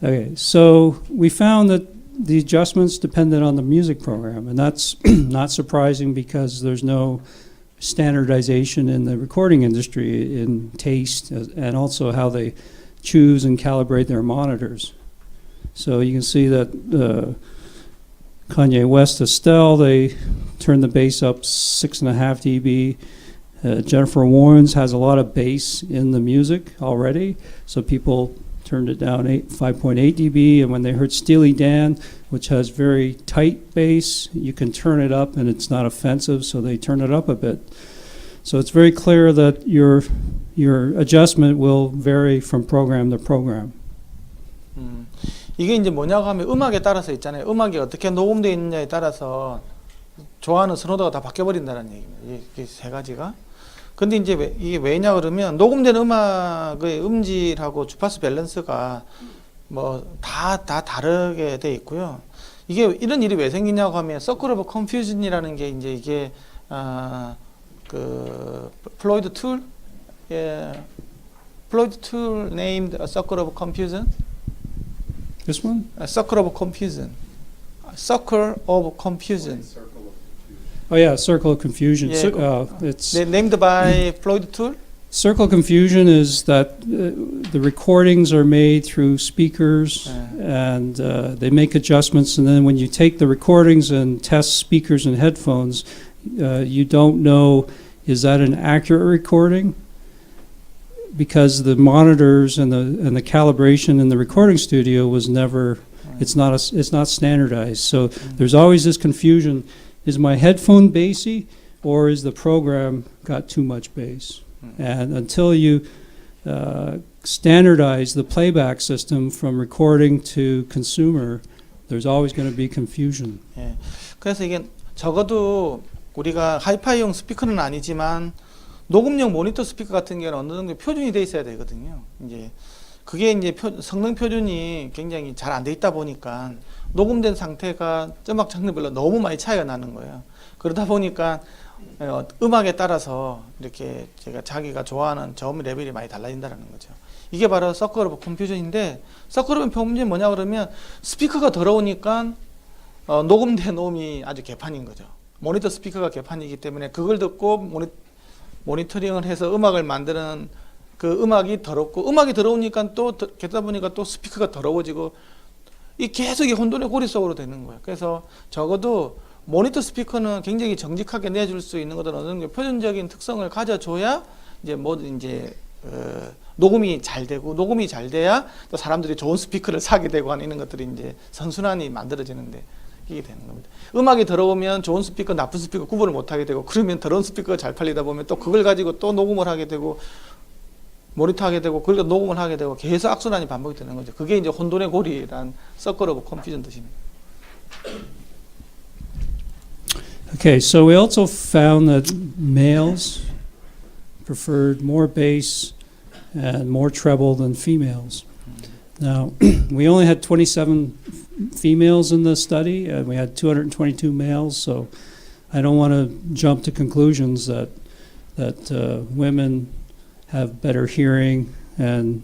Okay, so we found that the adjustments depended on the music program, and that's not surprising because there's no standardization in the recording industry in taste and also how they choose and calibrate their monitors. So you can see that Kanye West Estelle, they turned the bass up 6.5 dB. Jennifer Warnes has a lot of bass in the music already, so people turned it down 5.8 dB, and when they heard Steely Dan, which has very tight bass, you can turn it up and it's not offensive, so they turn it up a bit. So it's very clear that your adjustment will vary from program to program. 이게 이제 뭐냐고 하면 음악에 따라서 있잖아요. 음악이 어떻게 녹음되어 있느냐에 따라서 좋아하는 선호도가 다 바뀌어버린다는 얘기입니다. 이게 3가지가. 근데 이제 이게 왜냐 그러면 녹음된 음악의 음질하고 주파수 밸런스가 뭐 다 다르게 돼 있고요. 이게 이런 일이 왜 생기냐고 하면 서클 오브 컨퓨전이라는 게 이제 이게 그 플로이드 툴 named a circle of confusion. This one? A circle of confusion. Circle of confusion. Oh yeah, circle of confusion. Yeah. It's named by Floyd Tool. circle confusion is that the recordings are made through speakers and they make adjustments, and then when you take the recordings and test speakers and headphones, you don't know, is that an accurate recording? Because the monitors and the calibration in the recording studio was never, it's not standardized. So there's always this confusion: is my headphone bassy, or is the program got too much bass? And until you standardize the playback system from recording to consumer, there's always going to be confusion. 예. 그래서 이게 적어도 우리가 하이파이용 스피커는 아니지만 녹음용 모니터 스피커 같은 경우는 어느 정도 표준이 돼 있어야 되거든요. 이제 그게 이제 성능 표준이 굉장히 잘 안 돼 있다 보니까 녹음된 상태가 음악 장르별로 너무 많이 차이가 나는 거예요. 그러다 보니까 음악에 따라서 이렇게 제가 자기가 좋아하는 저음 레벨이 많이 달라진다는 거죠. 이게 바로 서클 오브 컨퓨전인데, 서클 오브 컨퓨전이 뭐냐 그러면 스피커가 더러우니까 녹음된 음이 아주 개판인 거죠. 모니터 스피커가 개판이기 때문에 그걸 듣고 모니터링을 해서 음악을 만드는 그 음악이 더럽고, 음악이 더러우니까 또 게다 보니까 또 스피커가 더러워지고, 이 계속 이 혼돈의 고리 속으로 되는 거예요. 그래서 적어도 모니터 스피커는 굉장히 정직하게 내줄 수 있는 것들은 어느 정도 표준적인 특성을 가져줘야 이제 뭐든 이제 녹음이 잘 되고, 녹음이 잘 돼야 또 사람들이 좋은 스피커를 사게 되고 하는 이런 것들이 이제 선순환이 만들어지는데 이게 되는 겁니다. 음악이 더러우면 좋은 스피커, 나쁜 스피커 구분을 못 하게 되고, 그러면 더러운 스피커가 잘 팔리다 보면 또 그걸 가지고 또 녹음을 하게 되고, 모니터 하게 되고, 그걸 녹음을 하게 되고, 계속 악순환이 반복이 되는 거죠. 그게 이제 혼돈의 고리란 서클 오브 컨퓨전 뜻입니다. Okay, so we also found that males preferred more bass and more treble than females. Now, we only had 27 females in the study, and we had 222 males, so I don't want to jump to conclusions that women have better hearing and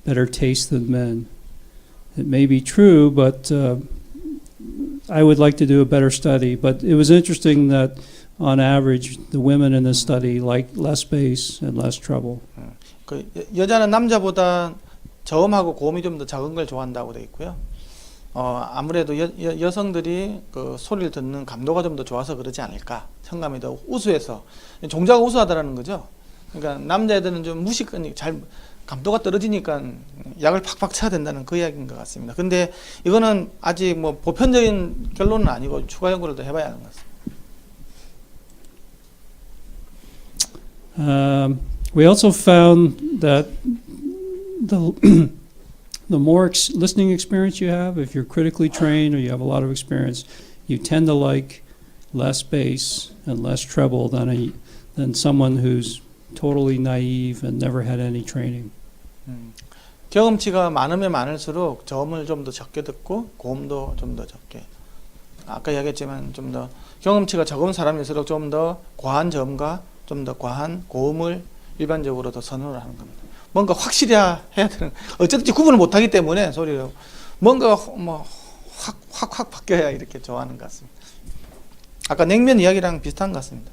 better taste than men. It may be true, but I would like to do a better study. But it was interesting that on average, the women in this study liked less bass and less treble. 그 여자는 남자보다 저음하고 고음이 좀 더 작은 걸 좋아한다고 돼 있고요. 아무래도 여성들이 그 소리를 듣는 감도가 좀 더 좋아서 그러지 않을까. 청감이 더 우수해서, 종자가 우수하다라는 거죠. 그러니까 남자애들은 좀 무식하니 잘 감도가 떨어지니까 약을 팍팍 쳐야 된다는 그 이야기인 것 같습니다. 근데 이거는 아직 뭐 보편적인 결론은 아니고 추가 연구를 더 해봐야 하는 것 같습니다. We also found that the more listening experience you have, if you're critically trained or you have a lot of experience, you tend to like less bass and less treble than someone who's totally naive and never had any training. 경험치가 많으면 많을수록 저음을 좀 더 적게 듣고 고음도 좀 더 적게. 아까 이야기했지만 좀 더 경험치가 적은 사람일수록 좀 더 과한 저음과 좀 더 과한 고음을 일반적으로 더 선호를 하는 겁니다. 뭔가 확실히 해야 되는, 어쨌든지 구분을 못하기 때문에 소리를 뭔가 뭐 확 바뀌어야 이렇게 좋아하는 것 같습니다. 아까 냉면 이야기랑 비슷한 것 같습니다.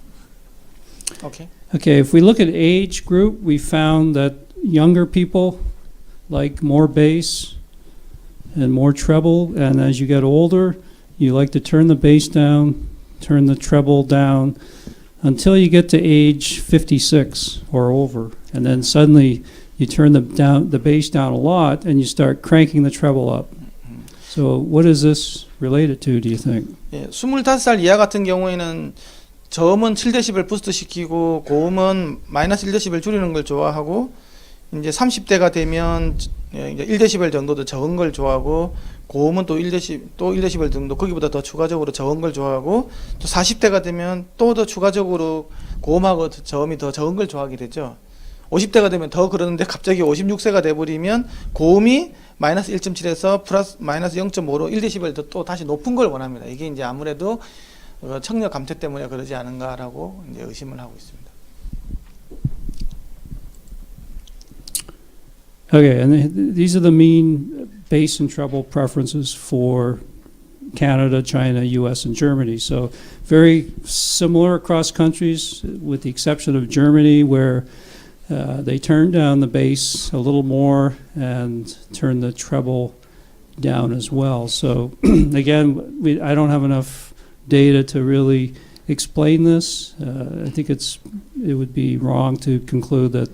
오케이. Okay, if we look at age group, we found that younger people like more bass and more treble, and as you get older, you like to turn the bass down, turn the treble down, until you get to age 56 or over, and then suddenly you turn the bass down a lot, and you start cranking the treble up. So what is this related to, do you think? 예, 25살 이하 같은 경우에는 저음은 7dB 부스트 시키고 고음은 마이너스 1dB 줄이는 걸 좋아하고, 이제 30대가 되면 이제 1dB 정도 더 적은 걸 좋아하고, 고음은 또 1dB 정도 거기보다 더 추가적으로 적은 걸 좋아하고, 또 40대가 되면 또 더 추가적으로 고음하고 저음이 더 적은 걸 좋아하게 되죠. 50대가 되면 더 그러는데 갑자기 56세가 돼버리면 고음이 마이너스 1.7에서 플러스 마이너스 0.5로 1dB 또 다시 높은 걸 원합니다. 이게 이제 아무래도 청력 감퇴 때문에 그러지 않은가라고 이제 의심을 하고 있습니다. Okay, and these are the mean bass and treble preferences for Canada, China, US, and Germany. So very similar across countries, with the exception of Germany, where they turn down the bass a little more and turn the treble down as well. So again, I don't have enough data to really explain this. I think it would be wrong to conclude that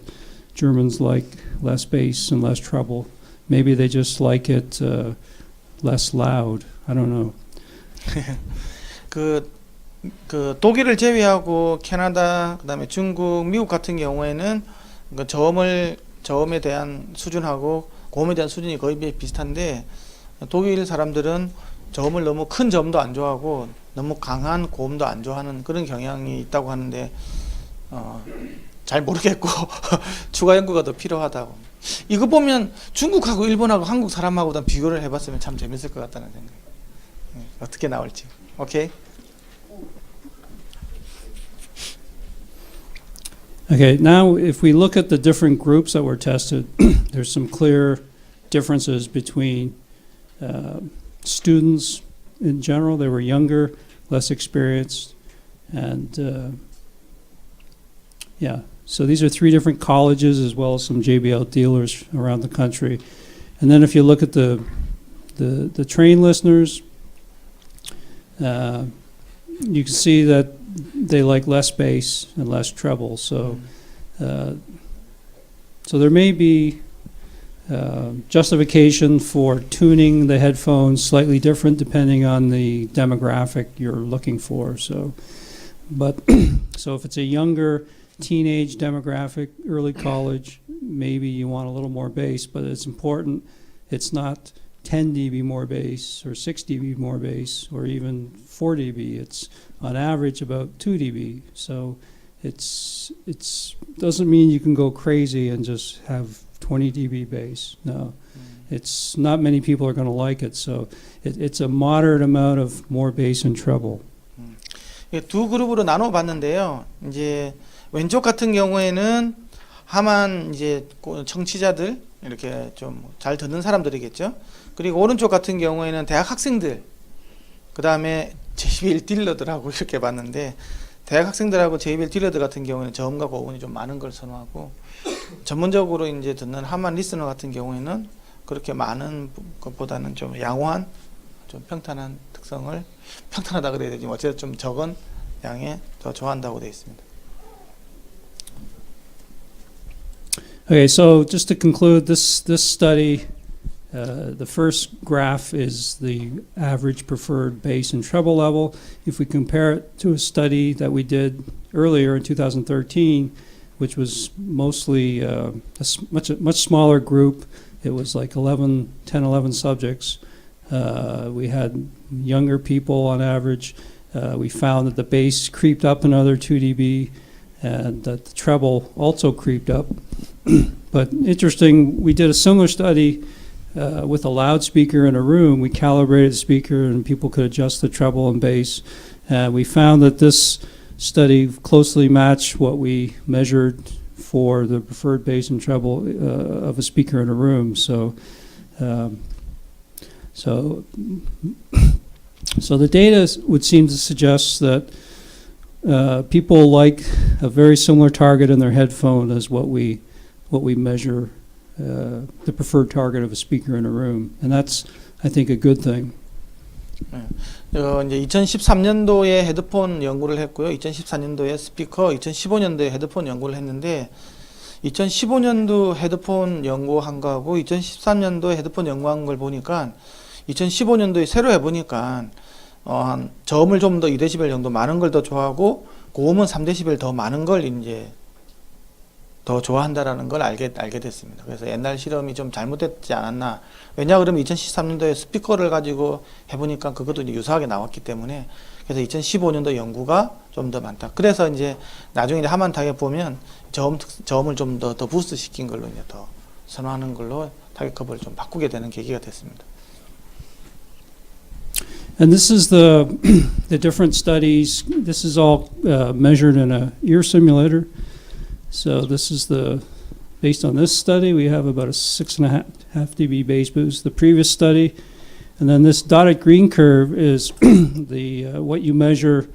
Germans like less bass and less treble. Maybe they just like it less loud. I don't know. 그 독일을 제외하고 캐나다, 그다음에 중국, 미국 같은 경우에는 그 저음에 대한 수준하고 고음에 대한 수준이 거의 비슷한데, 독일 사람들은 저음을 너무 큰 저음도 안 좋아하고 너무 강한 고음도 안 좋아하는 그런 경향이 있다고 하는데 잘 모르겠고 추가 연구가 더 필요하다고. 이거 보면 중국하고 일본하고 한국 사람하고 비교를 해봤으면 참 재밌을 것 같다는 생각. 어떻게 나올지. 오케이. Okay, now if we look at the different groups that were tested, there's some clear differences between students in general. They were younger, less experienced, and yeah. So these are 3 different colleges as well as some JBL dealers around the country. And then if you look at the trained listeners, you can see that they like less bass and less treble. So, so there may be justification for tuning the headphones slightly different depending on the demographic you're looking for. So, but so if it's a younger teenage demographic, early college, maybe you want a little more bass, but it's important. It's not 10 dB more bass or 6 dB more bass or even 4 dB. It's on average about 2 dB. So it's doesn't mean you can go crazy and just have 20 dB bass. No, it's not many people are going to like it. So it's a moderate amount of more bass and treble. 두 그룹으로 나눠 봤는데요. 이제 왼쪽 같은 경우에는 하만 이제 청취자들 이렇게 좀 잘 듣는 사람들이겠죠. 그리고 오른쪽 같은 경우에는 대학 학생들, 그 다음에 JBL 딜러들하고 이렇게 봤는데 대학 학생들하고 JBL 딜러들 같은 경우에는 저음과 고음이 좀 많은 걸 선호하고 전문적으로 이제 듣는 하만 리스너 같은 경우에는 그렇게 많은 것보다는 좀 양호한, 좀 평탄한 특성을 평탄하다 그래야 되지 어쨌든 좀 적은 양에 더 좋아한다고 되어 있습니다. Okay, so just to conclude this study, the first graph is the average preferred bass and treble level. If we compare it to a study that we did earlier in 2013, which was mostly a much smaller group, it was like 10, 11 subjects. We had younger people on average. We found that the bass creeped up another 2 dB and that the treble also creeped up. But interesting, we did a similar study with a loudspeaker in a room. We calibrated the speaker and people could adjust the treble and bass. We found that this study closely matched what we measured for the preferred bass and treble of a speaker in a room. So the data would seem to suggest that people like a very similar target in their headphone as what we measure the preferred target of a speaker in a room, and that's, I think, a good thing. 이제 2013년도에 헤드폰 연구를 했고요. 2014년도에 스피커, 2015년도에 헤드폰 연구를 했는데 2015년도 헤드폰 연구한 거하고 2013년도에 헤드폰 연구한 걸 보니까 2015년도에 새로 해보니까 저음을 좀 더 2dB 정도 많은 걸 더 좋아하고 고음은 3dB 더 많은 걸 이제 더 좋아한다라는 걸 알게 됐습니다. 그래서 옛날 실험이 좀 잘못됐지 않았나. 왜냐 그러면 2013년도에 스피커를 가지고 해보니까 그것도 이제 유사하게 나왔기 때문에 그래서 2015년도 연구가 좀 더 많다. 그래서 이제 나중에 이제 하만 타겟 보면 저음을 좀 더 부스트 시킨 걸로 이제 더 선호하는 걸로 타겟 컵을 좀 바꾸게 되는 계기가 됐습니다. And this is the different studies. This is all measured in a ear simulator. So this is based on this study, we have about a 6.5 dB bass boost. The previous study, and then this dotted green curve is what you measure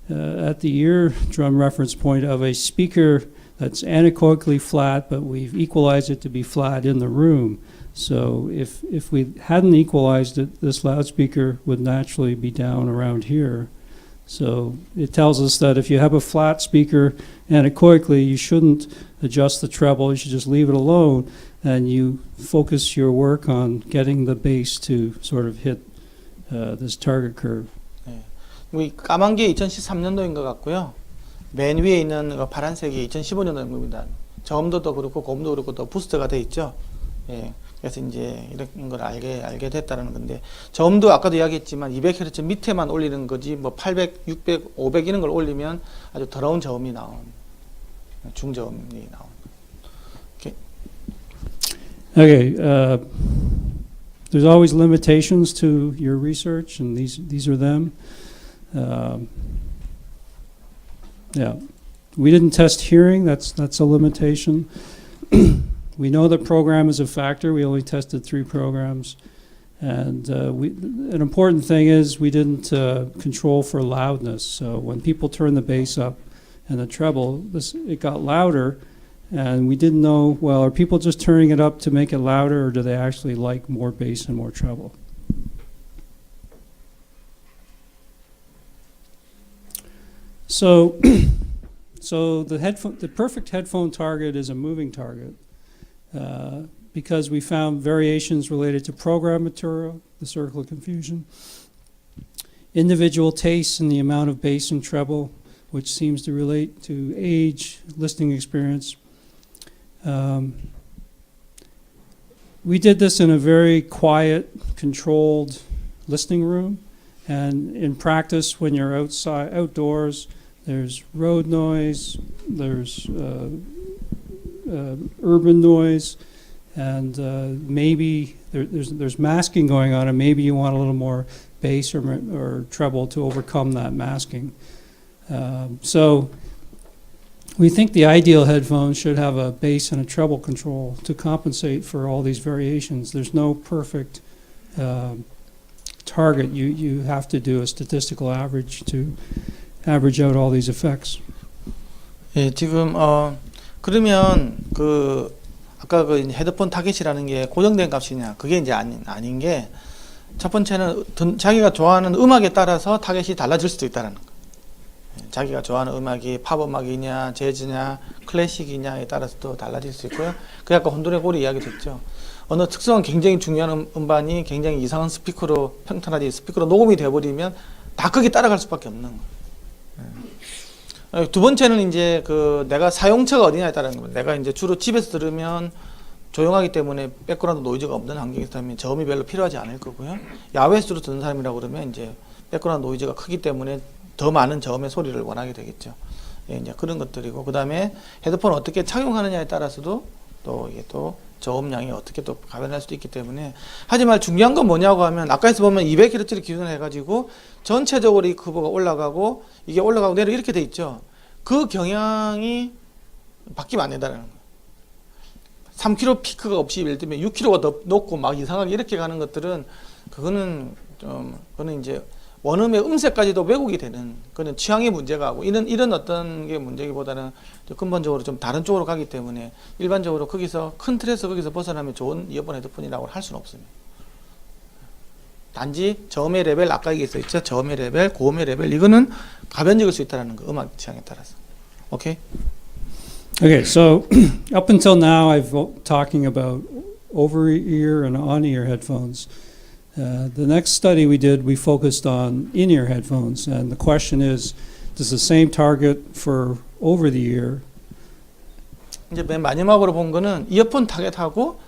at the eardrum reference point of a speaker that's anechoically flat, but we've equalized it to be flat in the room. So if we hadn't equalized it, this loudspeaker would naturally be down around here. So it tells us that if you have a flat speaker anechoically, you shouldn't adjust the treble. You should just leave it alone, and you focus your work on getting the bass to sort of hit this target curve. 이 까만 게 2013년도인 것 같고요. 맨 위에 있는 파란색이 2015년도입니다. 저음도도 그렇고 고음도 그렇고 또 부스트가 돼 있죠. 예. 그래서 이제 이런 걸 알게 됐다는 건데 저음도 아까도 이야기했지만 200Hz 밑에만 올리는 거지 뭐 800, 600, 500 이런 걸 올리면 아주 더러운 저음이 나온 중저음이 나온. Okay. There's always limitations to your research, and these are them. Yeah. We didn't test hearing. That's a limitation. We know that program is a factor. We only tested 3 programs. And an important thing is we didn't control for loudness. So when people turn the bass up and the treble, it got louder. And we didn't know, well, are people just turning it up to make it louder, or do they actually like more bass and more treble? So, the perfect headphone target is a moving target because we found variations related to program material, the circle of confusion, individual tastes and the amount of bass and treble, which seems to relate to age, listening experience. We did this in a very quiet, controlled listening room, and in practice, when you're outdoors, there's road noise, there's urban noise, and maybe there's masking going on, and maybe you want a little more bass or treble to overcome that masking. So we think the ideal headphone should have a bass and a treble control to compensate for all these variations. There's no perfect target. You have to do a statistical average to average out all these effects. 예, 지금 그러면 아까 그 헤드폰 타겟이라는 게 고정된 값이냐? 그게 이제 아닌 게, 첫 번째는 자기가 좋아하는 음악에 따라서 타겟이 달라질 수도 있다는 거. 자기가 좋아하는 음악이 팝 음악이냐, 재즈냐, 클래식이냐에 따라서도 달라질 수 있고요. 그 아까 혼돈의 고리 이야기 됐죠. 어느 특성은 굉장히 중요한 음반이 굉장히 이상한 스피커로, 평탄하지 스피커로 녹음이 돼버리면 다 거기 따라갈 수밖에 없는 거예요. 두 번째는 이제 내가 사용처가 어디냐에 따른 겁니다. 내가 이제 주로 집에서 들으면 조용하기 때문에 백그라운드 노이즈가 없는 환경에서 들으면 저음이 별로 필요하지 않을 거고요. 야외에서 주로 듣는 사람이라고 그러면 이제 백그라운드 노이즈가 크기 때문에 더 많은 저음의 소리를 원하게 되겠죠. 예, 이제 그런 것들이고, 그 다음에 헤드폰을 어떻게 착용하느냐에 따라서도 또 이게 또 저음량이 어떻게 또 가변할 수도 있기 때문에. 하지만 중요한 건 뭐냐고 하면, 아까에서 보면 200Hz를 기준으로 해가지고 전체적으로 이 커브가 올라가고 이게 올라가고 내려 이렇게 돼 있죠. 그 경향이 바뀌면 안 된다는 거예요. 3kg 피크가 없이 예를 들면 6kg가 더 높고 막 이상하게 이렇게 가는 것들은 그거는 이제 원음의 음색까지도 왜곡이 되는, 그는 취향의 문제가 하고, 이런 어떤 게 문제기보다는 근본적으로 좀 다른 쪽으로 가기 때문에 일반적으로 거기서 큰 틀에서 거기서 벗어나면 좋은 이어폰 헤드폰이라고 할 수는 없습니다. 단지 저음의 레벨, 아까 얘기했었죠. 저음의 레벨, 고음의 레벨, 이거는 가변적일 수 있다는 거, 음악 취향에 따라서. 오케이? Okay, so up until now I've talking about over-ear and on-ear headphones. The next study we did, we focused on in-ear headphones, and the question is, does the same target for over-the-ear? 이제 맨 마지막으로 본 거는 이어폰 타겟하고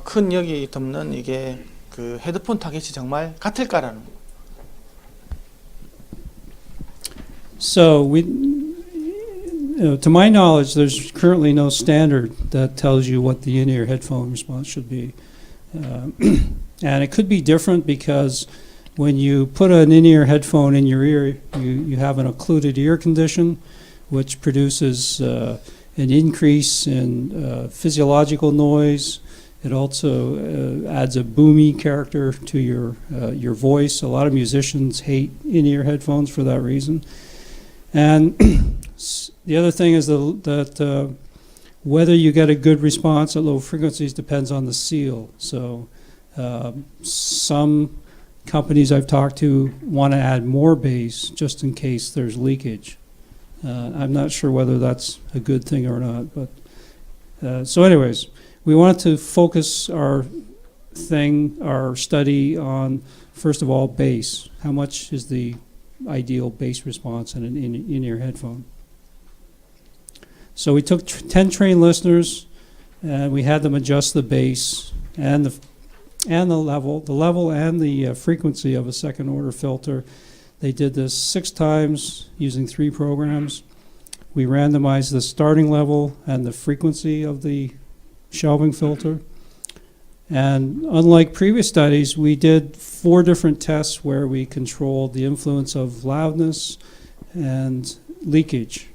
큰 여기 덮는 이게 그 헤드폰 타겟이 정말 같을까라는 거. So to my knowledge, there's currently no standard that tells you what the in-ear headphone response should be. And it could be different because when you put an in-ear headphone in your ear, you have an occluded ear condition, which produces an increase in physiological noise. It also adds a boomy character to your voice. A lot of musicians hate in-ear headphones for that reason. And the other thing is that whether you get a good response at low frequencies depends on the seal. So some companies I've talked to want to add more bass just in case there's leakage. I'm not sure whether that's a good thing or not, but so anyways, we wanted to focus our study on, first of all, bass. How much is the ideal bass response in an in-ear headphone? So we took 10 trained listeners, and we had them adjust the bass and the level and the frequency of a second order filter. They did this 6 times using 3 programs. We randomized the starting level and the frequency of the shelving filter. And unlike previous studies, we did 4 different tests where we controlled the influence of loudness and leakage.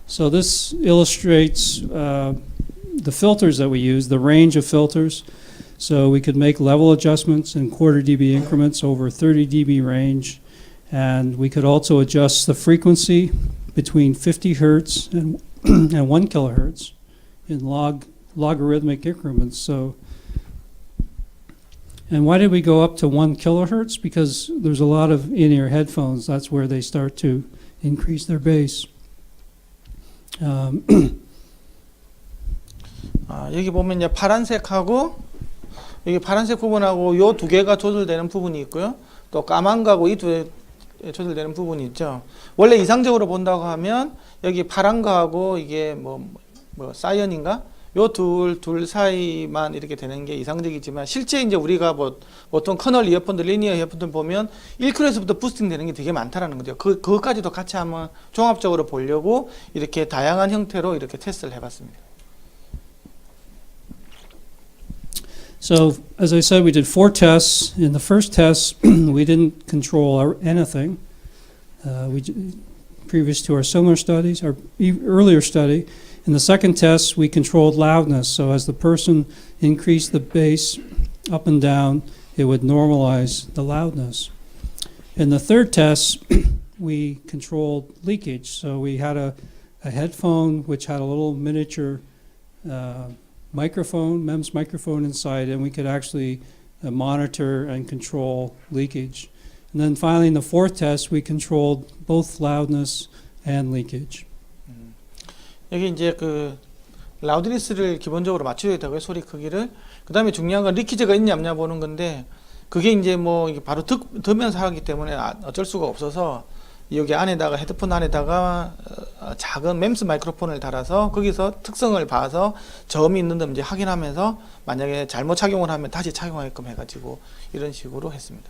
So this illustrates the filters that we use, the range of filters. So we could make level adjustments in quarter dB increments over 30 dB range. And we could also adjust the frequency between 50 hertz and, and 1 kilohertz in logarithmic increments. So, and why did we go up to 1 kilohertz? Because there's a lot of in-ear headphones. That's where they start to increase their bass. 여기 보면 이제 파란색하고 여기 파란색 부분하고 요 두 개가 조절되는 부분이 있고요. 또 까만 거하고 이 두 개 조절되는 부분이 있죠. 원래 이상적으로 본다고 하면 여기 파란 거하고 이게 뭐 사이언인가? 요 둘 사이만 이렇게 되는 게 이상적이지만 실제 이제 우리가 뭐 보통 커널 이어폰들, 리니어 이어폰들 보면 1kHz부터 부스팅 되는 게 되게 많다라는 거죠. 그것까지도 같이 한번 종합적으로 보려고 이렇게 다양한 형태로 이렇게 테스트를 해봤습니다. So, as I said, we did 4 tests. In the first test, we didn't control anything. Previous to our similar studies, our earlier study. In the second test, we controlled loudness. So as the person increased the bass up and down, it would normalize the loudness. In the third test, we controlled leakage. So we had a headphone which had a little miniature microphone, MEMS microphone inside, and we could actually monitor and control leakage. And then finally, in the fourth test, we controlled both loudness and leakage. 여기 이제 그 라우드니스를 기본적으로 맞춰야 되고요, 소리 크기를. 그 다음에 중요한 건 리키즈가 있냐 없냐 보는 건데, 그게 이제 뭐 바로 들면서 하기 때문에 어쩔 수가 없어서 여기 안에다가 헤드폰 안에다가 작은 멤스 마이크로폰을 달아서 거기서 특성을 봐서 저음이 있는지 이제 확인하면서 만약에 잘못 착용을 하면 다시 착용하게끔 해가지고 이런 식으로 했습니다.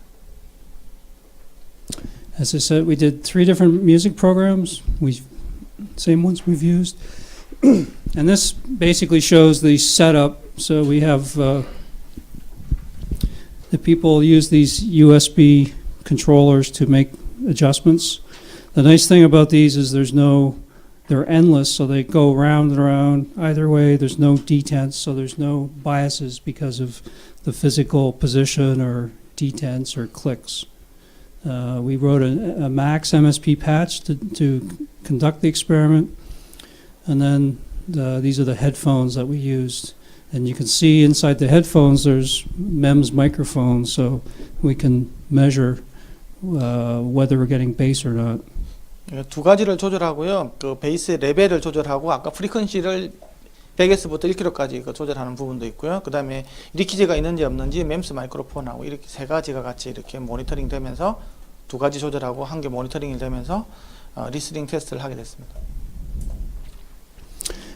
As I said, we did 3 different music programs. Same ones we've used. And this basically shows the setup. So we have the people use these USB controllers to make adjustments. The nice thing about these is they're endless, so they go round and around either way. There's no detents, so there's no biases because of the physical position or detents or clicks. We wrote a max MSP patch to conduct the experiment. And then these are the headphones that we used. And you can see inside the headphones there's MEMS microphones, so we can measure whether we're getting bass or not. 두 가지를 조절하고요. 그 베이스 레벨을 조절하고 아까 프리퀀시를 100Hz부터 1kHz까지 조절하는 부분도 있고요. 그 다음에 리키즈가 있는지 없는지 멤스 마이크로폰하고 이렇게 세 가지가 같이 이렇게 모니터링 되면서 두 가지 조절하고 한 개 모니터링이 되면서 리스닝 테스트를 하게 됐습니다.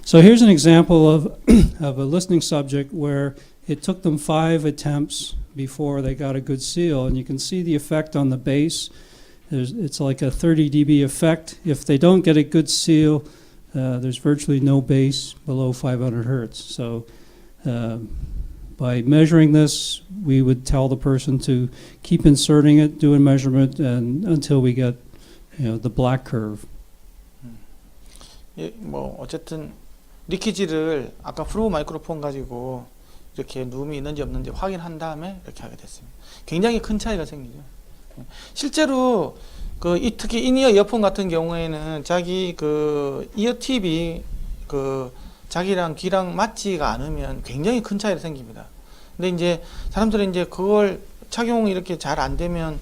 So here's an example of a listening subject where it took them 5 attempts before they got a good seal, and you can see the effect on the bass. It's like a 30 dB effect. If they don't get a good seal, there's virtually no bass below 500 hertz. So by measuring this, we would tell the person to keep inserting it, do a measurement, and until we get, the black curve. 예, 뭐 어쨌든 리키지를 아까 프로 마이크로폰 가지고 이렇게 누움이 있는지 없는지 확인한 다음에 이렇게 하게 됐습니다. 굉장히 큰 차이가 생기죠. 실제로 특히 인이어 이어폰 같은 경우에는 자기 이어 팁이 자기랑 귀랑 맞지가 않으면 굉장히 큰 차이가 생깁니다. 근데 이제 사람들은 이제 그걸 착용이 이렇게 잘 안 되면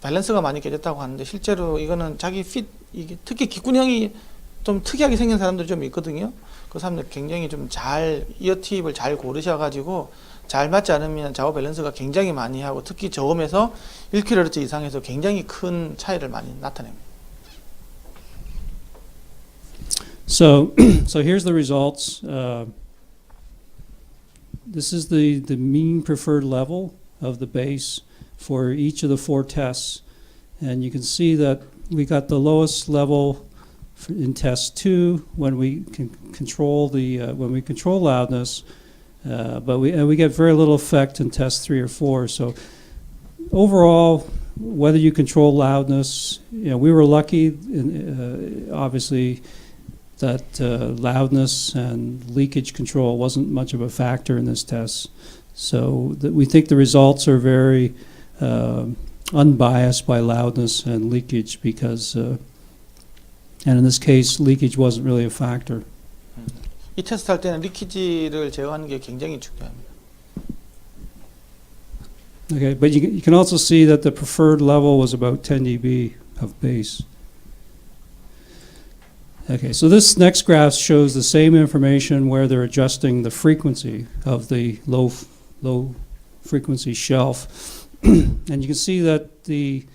밸런스가 많이 깨졌다고 하는데 실제로 이거는 자기 이게 특히 귓구녕이 좀 특이하게 생긴 사람들이 좀 있거든요. 그 사람들 굉장히 좀 이어 팁을 잘 고르셔가지고 잘 맞지 않으면 좌우 밸런스가 굉장히 많이 하고 특히 저음에서 1kHz 이상에서 굉장히 큰 차이를 많이 나타냅니다. So here's the results. This is the mean preferred level of the bass for each of the 4 tests, and you can see that we got the lowest level in test 2 when we can control loudness, but we get very little effect in test 3 or 4. So overall, whether you control loudness, we were lucky, obviously, loudness and leakage control wasn't much of a factor in this test. So that we think the results are very unbiased by loudness and leakage because, and in this case, leakage wasn't really a factor. 이 테스트 할 때는 리키지를 제어하는 게 굉장히 중요합니다. Okay, but you can also see that the preferred level was about 10 dB of bass. Okay, so this next graph shows the same information where they're adjusting the frequency of the low frequency shelf. And you can see that the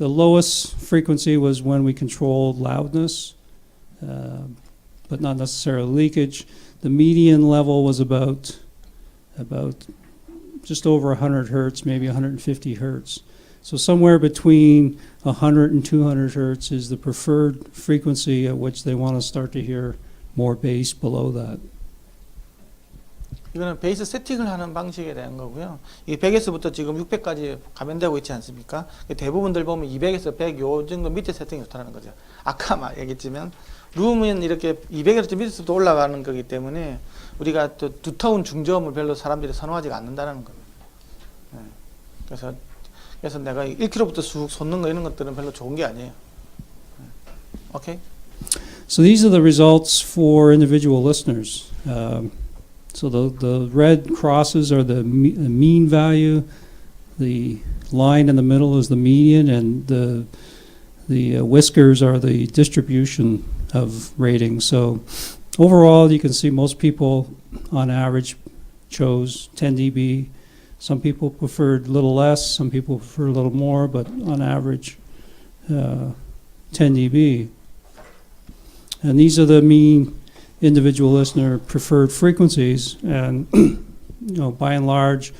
lowest frequency was when we controlled loudness, but not necessarily leakage. The median level was about just over 100 hertz, maybe 150 hertz. So somewhere between 100 and 200 hertz is the preferred frequency at which they want to start to hear more bass below that. 이거는 베이스 세팅을 하는 방식에 대한 거고요. 이 100에서부터 지금 600까지 감염되고 있지 않습니까? 대부분들 보면 200에서 100 요 정도 밑에 세팅이 좋다는 거죠. 아까 얘기했지만 룸은 이렇게 200에서 좀 밑에서부터 올라가는 거기 때문에 우리가 또 두터운 중저음을 별로 사람들이 선호하지 않는다는 겁니다. 네. 그래서 내가 1km부터 쑥 솟는 거 이런 것들은 별로 좋은 게 아니에요. 오케이? So these are the results for individual listeners. So the red crosses are the mean value, the line in the middle is the median, and the whiskers are the distribution of ratings. So overall, you can see most people, on average, chose 10 dB. Some people preferred a little less, some people prefer a little more, but on average, 10 dB. And these are the mean individual listener preferred frequencies, and by and large,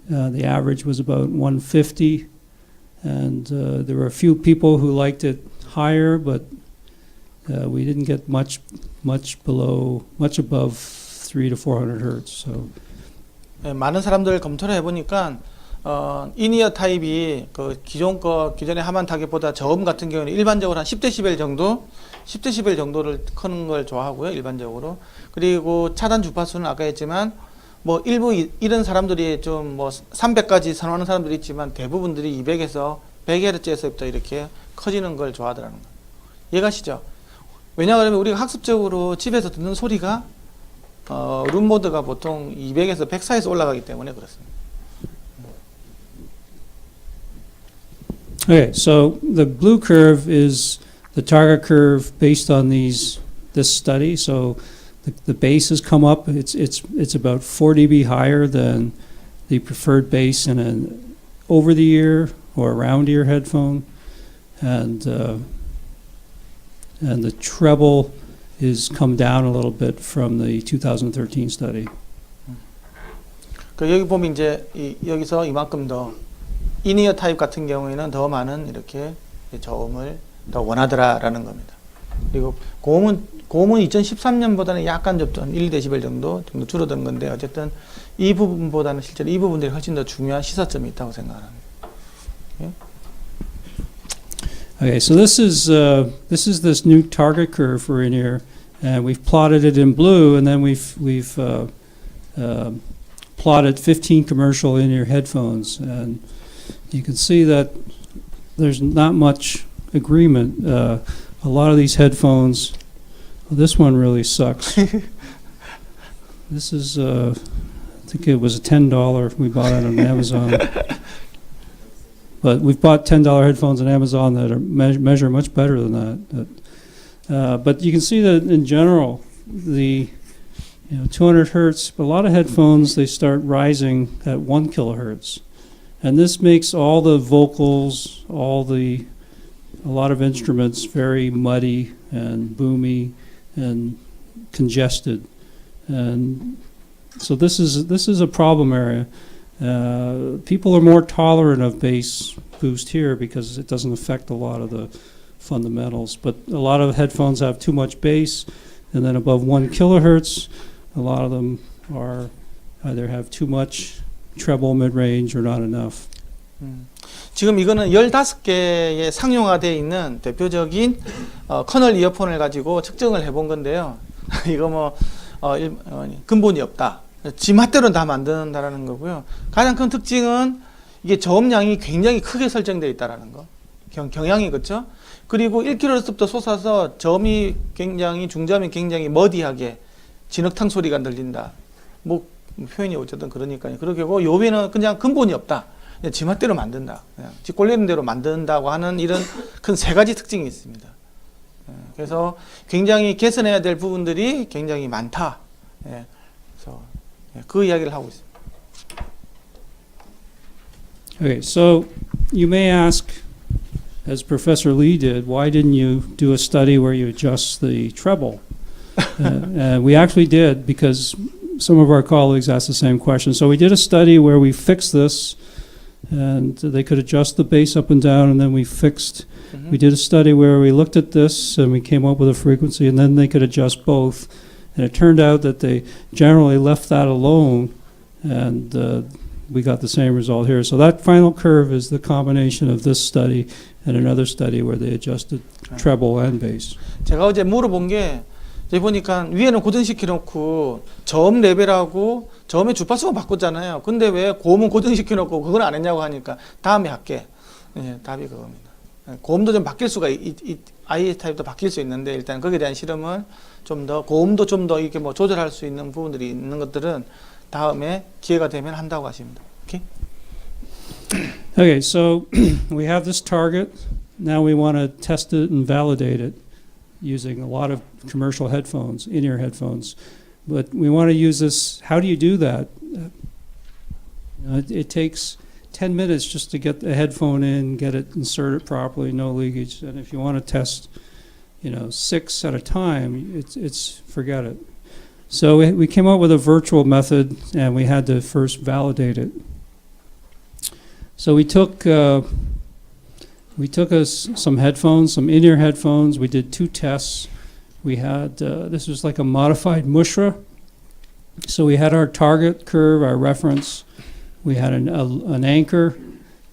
the average was about 150, and there were a few people who liked it higher, but we didn't get much above 300 to 400 hertz. So 네, 많은 사람들 검토를 해보니까 인이어 타입이 그 기존의 하만 타겟보다 저음 같은 경우는 일반적으로 한 10dB 정도를 크는 걸 좋아하고요, 일반적으로. 그리고 차단 주파수는 아까 했지만 뭐 일부 이런 사람들이 좀 뭐 300까지 선호하는 사람들이 있지만 대부분들이 200에서 100Hz에서부터 이렇게 커지는 걸 좋아하더라는 거예요. 이해가시죠? 왜냐하면 우리가 학습적으로 집에서 듣는 소리가 룸 모드가 보통 200에서 100 사이에서 올라가기 때문에 그렇습니다. okay, so the blue curve is the target curve based on this study. So the bass has come up. It's about 4 dB higher than the preferred bass in an over-the-ear or around-ear headphone, and the treble is come down a little bit from the 2013 study. 여기 보면 이제 여기서 이만큼 더 인이어 타입 같은 경우에는 더 많은 이렇게 저음을 더 원하더라라는 겁니다. 그리고 고음은 2013년보다는 약간 좀 1dB 정도 줄어든 건데 어쨌든 이 부분보다는 실제로 이 부분들이 훨씬 더 중요한 시사점이 있다고 생각합니다. Okay, so this is this new target curve for in-ear, and we've plotted it in blue, and then we've plotted 15 commercial in-ear headphones, and you can see that there's not much agreement. A lot of these headphones, well, this one really sucks. This is, I think it was a $10. We bought it on Amazon. But we've bought $10 headphones on Amazon that are measure much better than that. But you can see that in general, the 200 hertz. A lot of headphones, they start rising at 1 kilohertz, and this makes all the vocals, a lot of instruments very muddy and boomy and congested, and so this is a problem area. People are more tolerant of bass boost here because it doesn't affect a lot of the fundamentals. But a lot of headphones have too much bass, and then above 1 kilohertz, a lot of them are either have too much treble mid-range or not enough. 지금 이거는 15개의 상용화되어 있는 대표적인 커널 이어폰을 가지고 측정을 해본 건데요. 이거 뭐 근본이 없다. 지 맛대로는 다 만든다라는 거고요. 가장 큰 특징은 이게 저음량이 굉장히 크게 설정되어 있다라는 거. 경향이 그렇죠. 그리고 1kHz부터 솟아서 저음이 굉장히 중저음이 굉장히 머디하게 진흙탕 소리가 들린다. 뭐 표현이 어쨌든 그러니까요. 그렇게 하고 요배는 그냥 근본이 없다. 그냥 지 맛대로 만든다. 그냥 지 꼴리는 대로 만든다고 하는 이런 큰 세 가지 특징이 있습니다. 그래서 굉장히 개선해야 될 부분들이 굉장히 많다. 그래서 그 이야기를 하고 있습니다. Okay, so you may ask, as Professor Lee did, why didn't you do a study where you adjust the treble? We actually did, because some of our colleagues asked the same question. So we did a study where we fixed this, and they could adjust the bass up and down, and then we fixed. We did a study where we looked at this, and we came up with a frequency, and then they could adjust both. And it turned out that they generally left that alone, and we got the same result here. So that final curve is the combination of this study and another study where they adjusted treble and bass. 제가 어제 물어본 게 저희 보니까 위에는 고정시켜 놓고 저음 레벨하고 저음의 주파수만 바꿨잖아요. 근데 왜 고음은 고정시켜 놓고 그건 안 했냐고 하니까 다음에 할게. 답이 그겁니다. 고음도 좀 바뀔 수가 IE 타입도 바뀔 수 있는데 일단 거기에 대한 실험을 좀 더 고음도 좀 더 이렇게 뭐 조절할 수 있는 부분들이 있는 것들은 다음에 기회가 되면 한다고 하십니다. Okay? Okay, so we have this target. Now we want to test it and validate it using a lot of commercial headphones, in-ear headphones. But we want to use this. How do you do that? It takes 10 minutes just to get the headphone in, get it inserted properly, no leakage. And if you want to test, 6 at a time, it's forget it. So we came up with a virtual method, and we had to first validate it. So we took some headphones, some in-ear headphones. We did 2 tests. We had this was like a modified mushra. So we had our target curve, our reference. We had an anchor,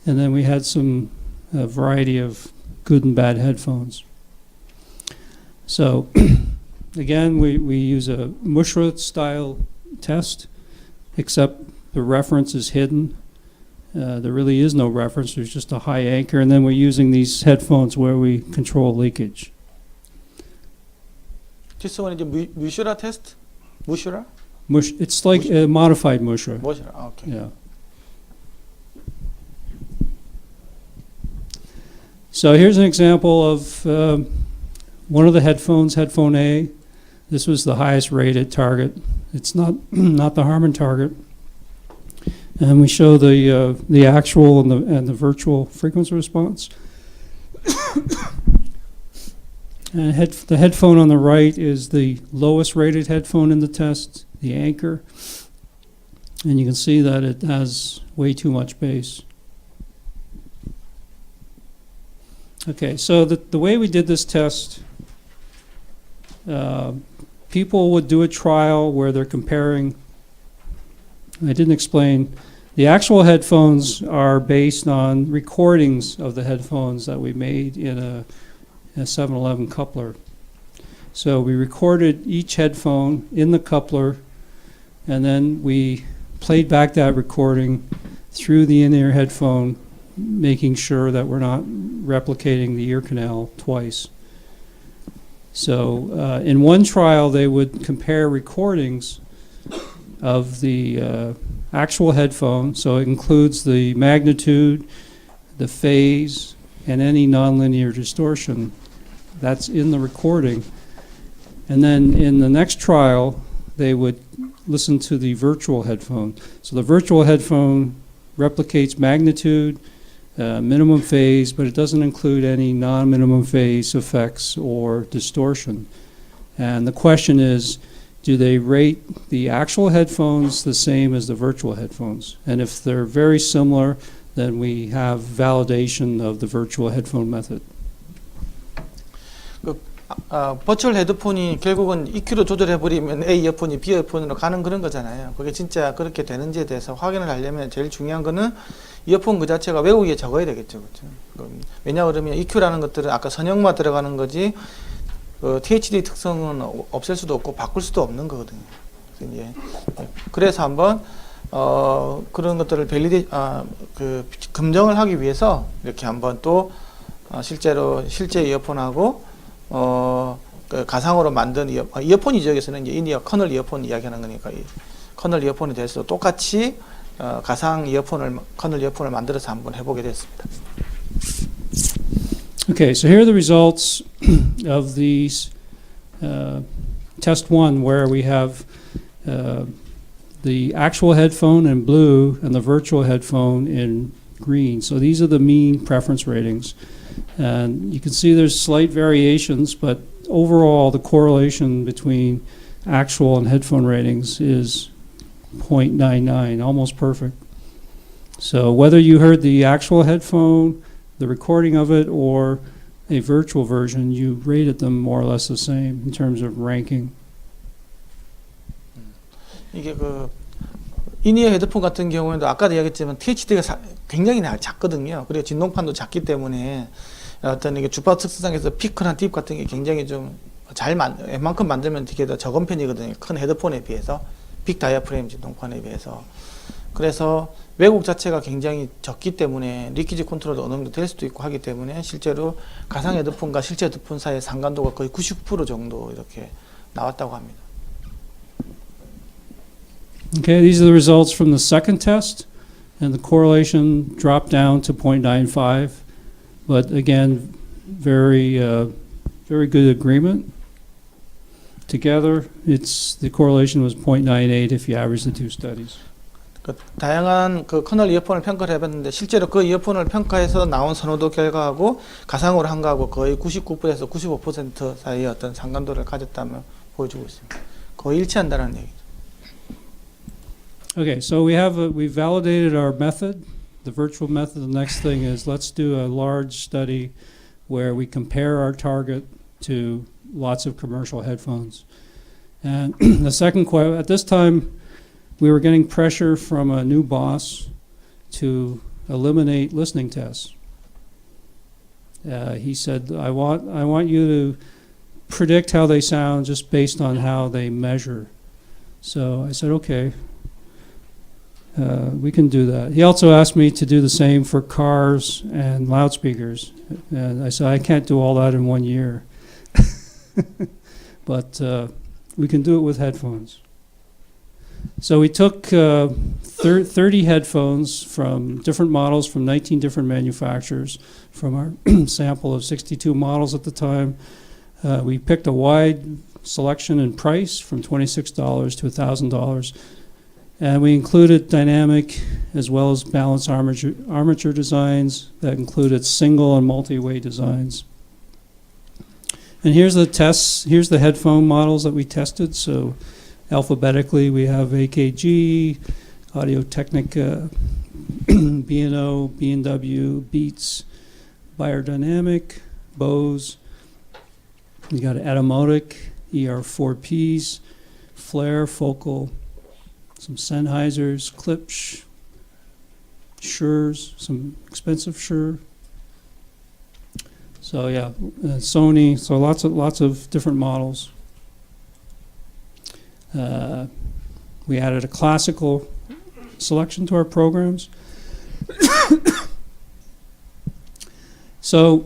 and then we had a variety of good and bad headphones. So again, we use a mushra style test, except the reference is hidden. There really is no reference. There's just a high anchor, and then we're using these headphones where we control leakage. This one is Mushra test? Mushra? It's like a modified mushra. Mushra, okay. Yeah. So here's an example of one of the headphones, headphone A. This was the highest rated target. It's not the Harman target. And we show the actual and the virtual frequency response. And the headphone on the right is the lowest rated headphone in the test, the anchor. And you can see that it has way too much bass. Okay, so the way we did this test, people would do a trial where they're comparing. I didn't explain. The actual headphones are based on recordings of the headphones that we made in a 7-Eleven coupler. So we recorded each headphone in the coupler, and then we played back that recording through the in-ear headphone, making sure that we're not replicating the ear canal twice. So in one trial, they would compare recordings of the actual headphone, so it includes the magnitude, the phase, and any nonlinear distortion that's in the recording. And then in the next trial, they would listen to the virtual headphone. So the virtual headphone replicates magnitude, minimum phase, but it doesn't include any non-minimum phase effects or distortion. And the question is, do they rate the actual headphones the same as the virtual headphones? And if they're very similar, then we have validation of the virtual headphone method. 버추얼 헤드폰이 결국은 EQ로 조절해버리면 A 이어폰이 B 이어폰으로 가는 그런 거잖아요. 그게 진짜 그렇게 되는지에 대해서 확인을 하려면 제일 중요한 거는 이어폰 그 자체가 외국에 적어야 되겠죠. 그렇죠? 왜냐 그러면 EQ라는 것들은 아까 선형만 들어가는 거지 THD 특성은 없앨 수도 없고 바꿀 수도 없는 거거든요. 그래서 한번 그런 것들을 검증을 하기 위해서 이렇게 한번 또 실제 이어폰하고 그 가상으로 만든 이어폰이죠. 여기서는 이제 인이어 커널 이어폰 이야기하는 거니까 이 커널 이어폰에 대해서 똑같이 가상 커널 이어폰을 만들어서 한번 해보게 됐습니다. Okay, so here are the results of these test one, where we have the actual headphone in blue and the virtual headphone in green. So these are the mean preference ratings. And you can see there's slight variations, but overall the correlation between actual and headphone ratings is 0.99, almost perfect. So whether you heard the actual headphone, the recording of it, or a virtual version, you rated them more or less the same in terms of ranking. 이게 인이어 헤드폰 같은 경우에도 아까도 이야기했지만 THD가 굉장히 작거든요. 그리고 진동판도 작기 때문에 어떤 이게 주파수 특성상에서 피크나 딥 같은 게 굉장히 좀 웬만큼 만들면 되게 더 적은 편이거든요. 큰 헤드폰에 비해서, 빅 다이아프레임 진동판에 비해서. 그래서 왜곡 자체가 굉장히 적기 때문에 리키지 컨트롤도 어느 정도 될 수도 있고 하기 때문에 실제로 가상 헤드폰과 실제 헤드폰 사이의 상관도가 거의 99% 정도 이렇게 나왔다고 합니다. Okay, these are the results from the second test, and the correlation dropped down to 0.95, but again, very good agreement. Together, the correlation was 0.98 if you average the two studies. 다양한 커널 이어폰을 평가를 해봤는데 실제로 그 이어폰을 평가해서 나온 선호도 결과하고 가상으로 한 거하고 거의 99%에서 95% 사이의 어떤 상관도를 가졌다며 보여주고 있습니다. 거의 일치한다는 얘기죠. Okay, so we validated our method, the virtual method. The next thing is let's do a large study where we compare our target to lots of commercial headphones. And the second question, at this time, we were getting pressure from a new boss to eliminate listening tests. He said, I want you to predict how they sound just based on how they measure. So I said, okay. We can do that. He also asked me to do the same for cars and loudspeakers. And I said, I can't do all that in 1 year. But we can do it with headphones. So we took 30 headphones from different models from 19 different manufacturers from our sample of 62 models at the time. We picked a wide selection in price from $26 to $1,000. And we included dynamic as well as balanced armature designs that included single and multi-way designs. And here's the tests. Here's the headphone models that we tested. So alphabetically, we have AKG, Audio-Technica, B&O, B&W, Beats, Beyerdynamic, Bose. You got Atomotic, ER4Ps, Flair, Focal, some Sennheisers, Klipsch, Schur's, some expensive Schur. So yeah, Sony. So lots of different models. We added a classical selection to our programs. So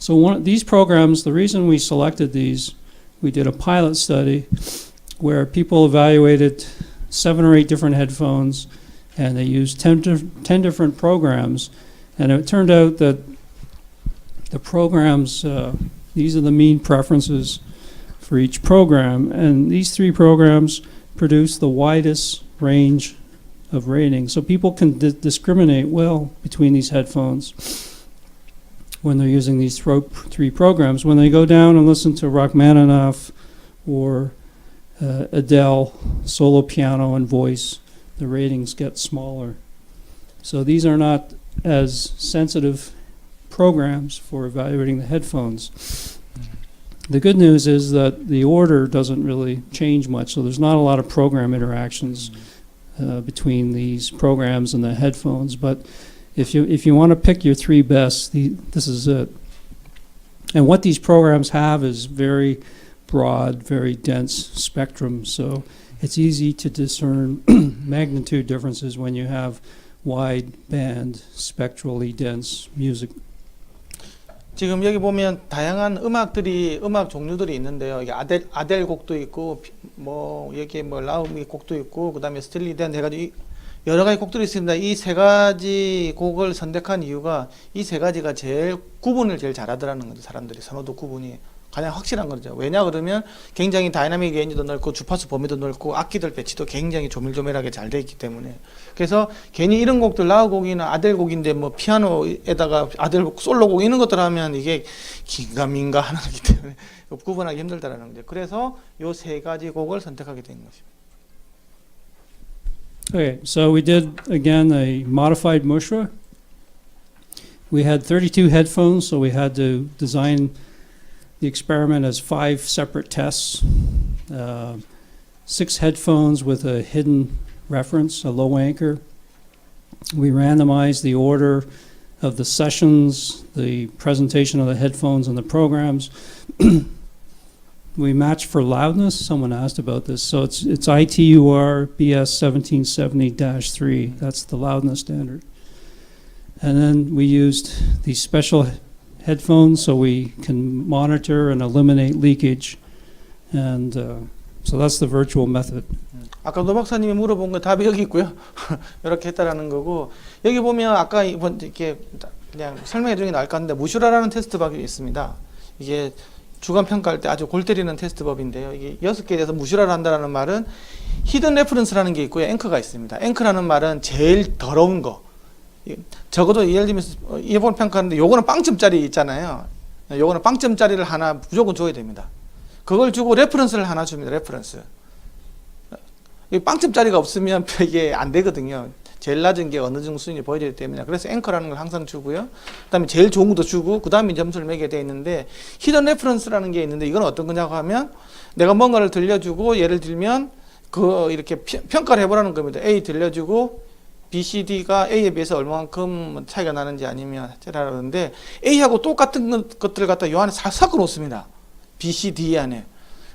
one of these programs, the reason we selected these, we did a pilot study where people evaluated 7 or 8 different headphones, and they used 10 different programs. And it turned out that the programs, these are the mean preferences for each program, and these 3 programs produce the widest range of ratings. So people can discriminate well between these headphones when they're using these 3 programs. When they go down and listen to Rachmaninoff or Adele, solo piano and voice, the ratings get smaller. So these are not as sensitive programs for evaluating the headphones. The good news is that the order doesn't really change much, so there's not a lot of program interactions between these programs and the headphones. But if you want to pick your three best, this is it. And what these programs have is very broad, very dense spectrum, so it's easy to discern magnitude differences when you have wide band, spectrally dense music. 지금 여기 보면 다양한 음악 종류들이 있는데요. 이게 아델 곡도 있고, 여기 라우미 곡도 있고, 그 다음에 스틸리덴 해가지고 여러 가지 곡들이 있습니다. 이 세 가지 곡을 선택한 이유가 이 세 가지가 구분을 제일 잘하더라는 거죠. 사람들이 선호도 구분이 가장 확실한 거죠. 왜냐 그러면 굉장히 다이나믹 레인지도 넓고 주파수 범위도 넓고 악기들 배치도 굉장히 조밀조밀하게 잘 돼 있기 때문에, 그래서 괜히 이런 곡들 라우 곡이나 아델 곡인데 피아노에다가 아델 곡 솔로 곡 이런 것들 하면 이게 긴가민가 하는 거기 때문에 구분하기 힘들다라는 거죠. 그래서 요 세 가지 곡을 선택하게 된 것입니다. Okay, so we did again a modified mushra. We had 32 headphones, so we had to design the experiment as 5 separate tests. 6 headphones with a hidden reference, a low anchor. We randomized the order of the sessions, the presentation of the headphones and the programs. We matched for loudness. Someone asked about this. So it's ITUR BS 1770-3. That's the loudness standard. And then we used these special headphones so we can monitor and eliminate leakage. And so that's the virtual method. 아까 노 박사님이 물어본 거 답이 여기 있고요. 이렇게 했다라는 거고, 여기 보면 아까 이렇게 그냥 설명해 주는 게 나을 것 같은데 무슈라라는 테스트법이 있습니다. 이게 주관 평가할 때 아주 골 때리는 테스트법인데요. 이게 6개에 대해서 무슈라를 한다는 말은 히든 레퍼런스라는 게 있고요. 앵커가 있습니다. 앵커라는 말은 제일 더러운 거. 적어도 예를 들면 이어폰 평가하는데 요거는 빵점짜리 있잖아요. 요거는 빵점짜리를 하나 무조건 줘야 됩니다. 그걸 주고 레퍼런스를 하나 줍니다. 레퍼런스. 빵점짜리가 없으면 이게 안 되거든요. 제일 낮은 게 어느 정도 수준이 보여야 되기 때문에. 그래서 앵커라는 걸 항상 주고요. 그 다음에 제일 좋은 것도 주고, 그 다음에 점수를 매게 되어 있는데, 히든 레퍼런스라는 게 있는데, 이건 어떤 거냐고 하면, 내가 뭔가를 들려주고, 예를 들면, 이렇게 평가를 해보라는 겁니다. A 들려주고, B, C, D가 A에 비해서 얼마만큼 차이가 나는지 아니면, 하는데, A하고 똑같은 것들을 갖다 요 안에 섞어 놓습니다. B, C, D 안에.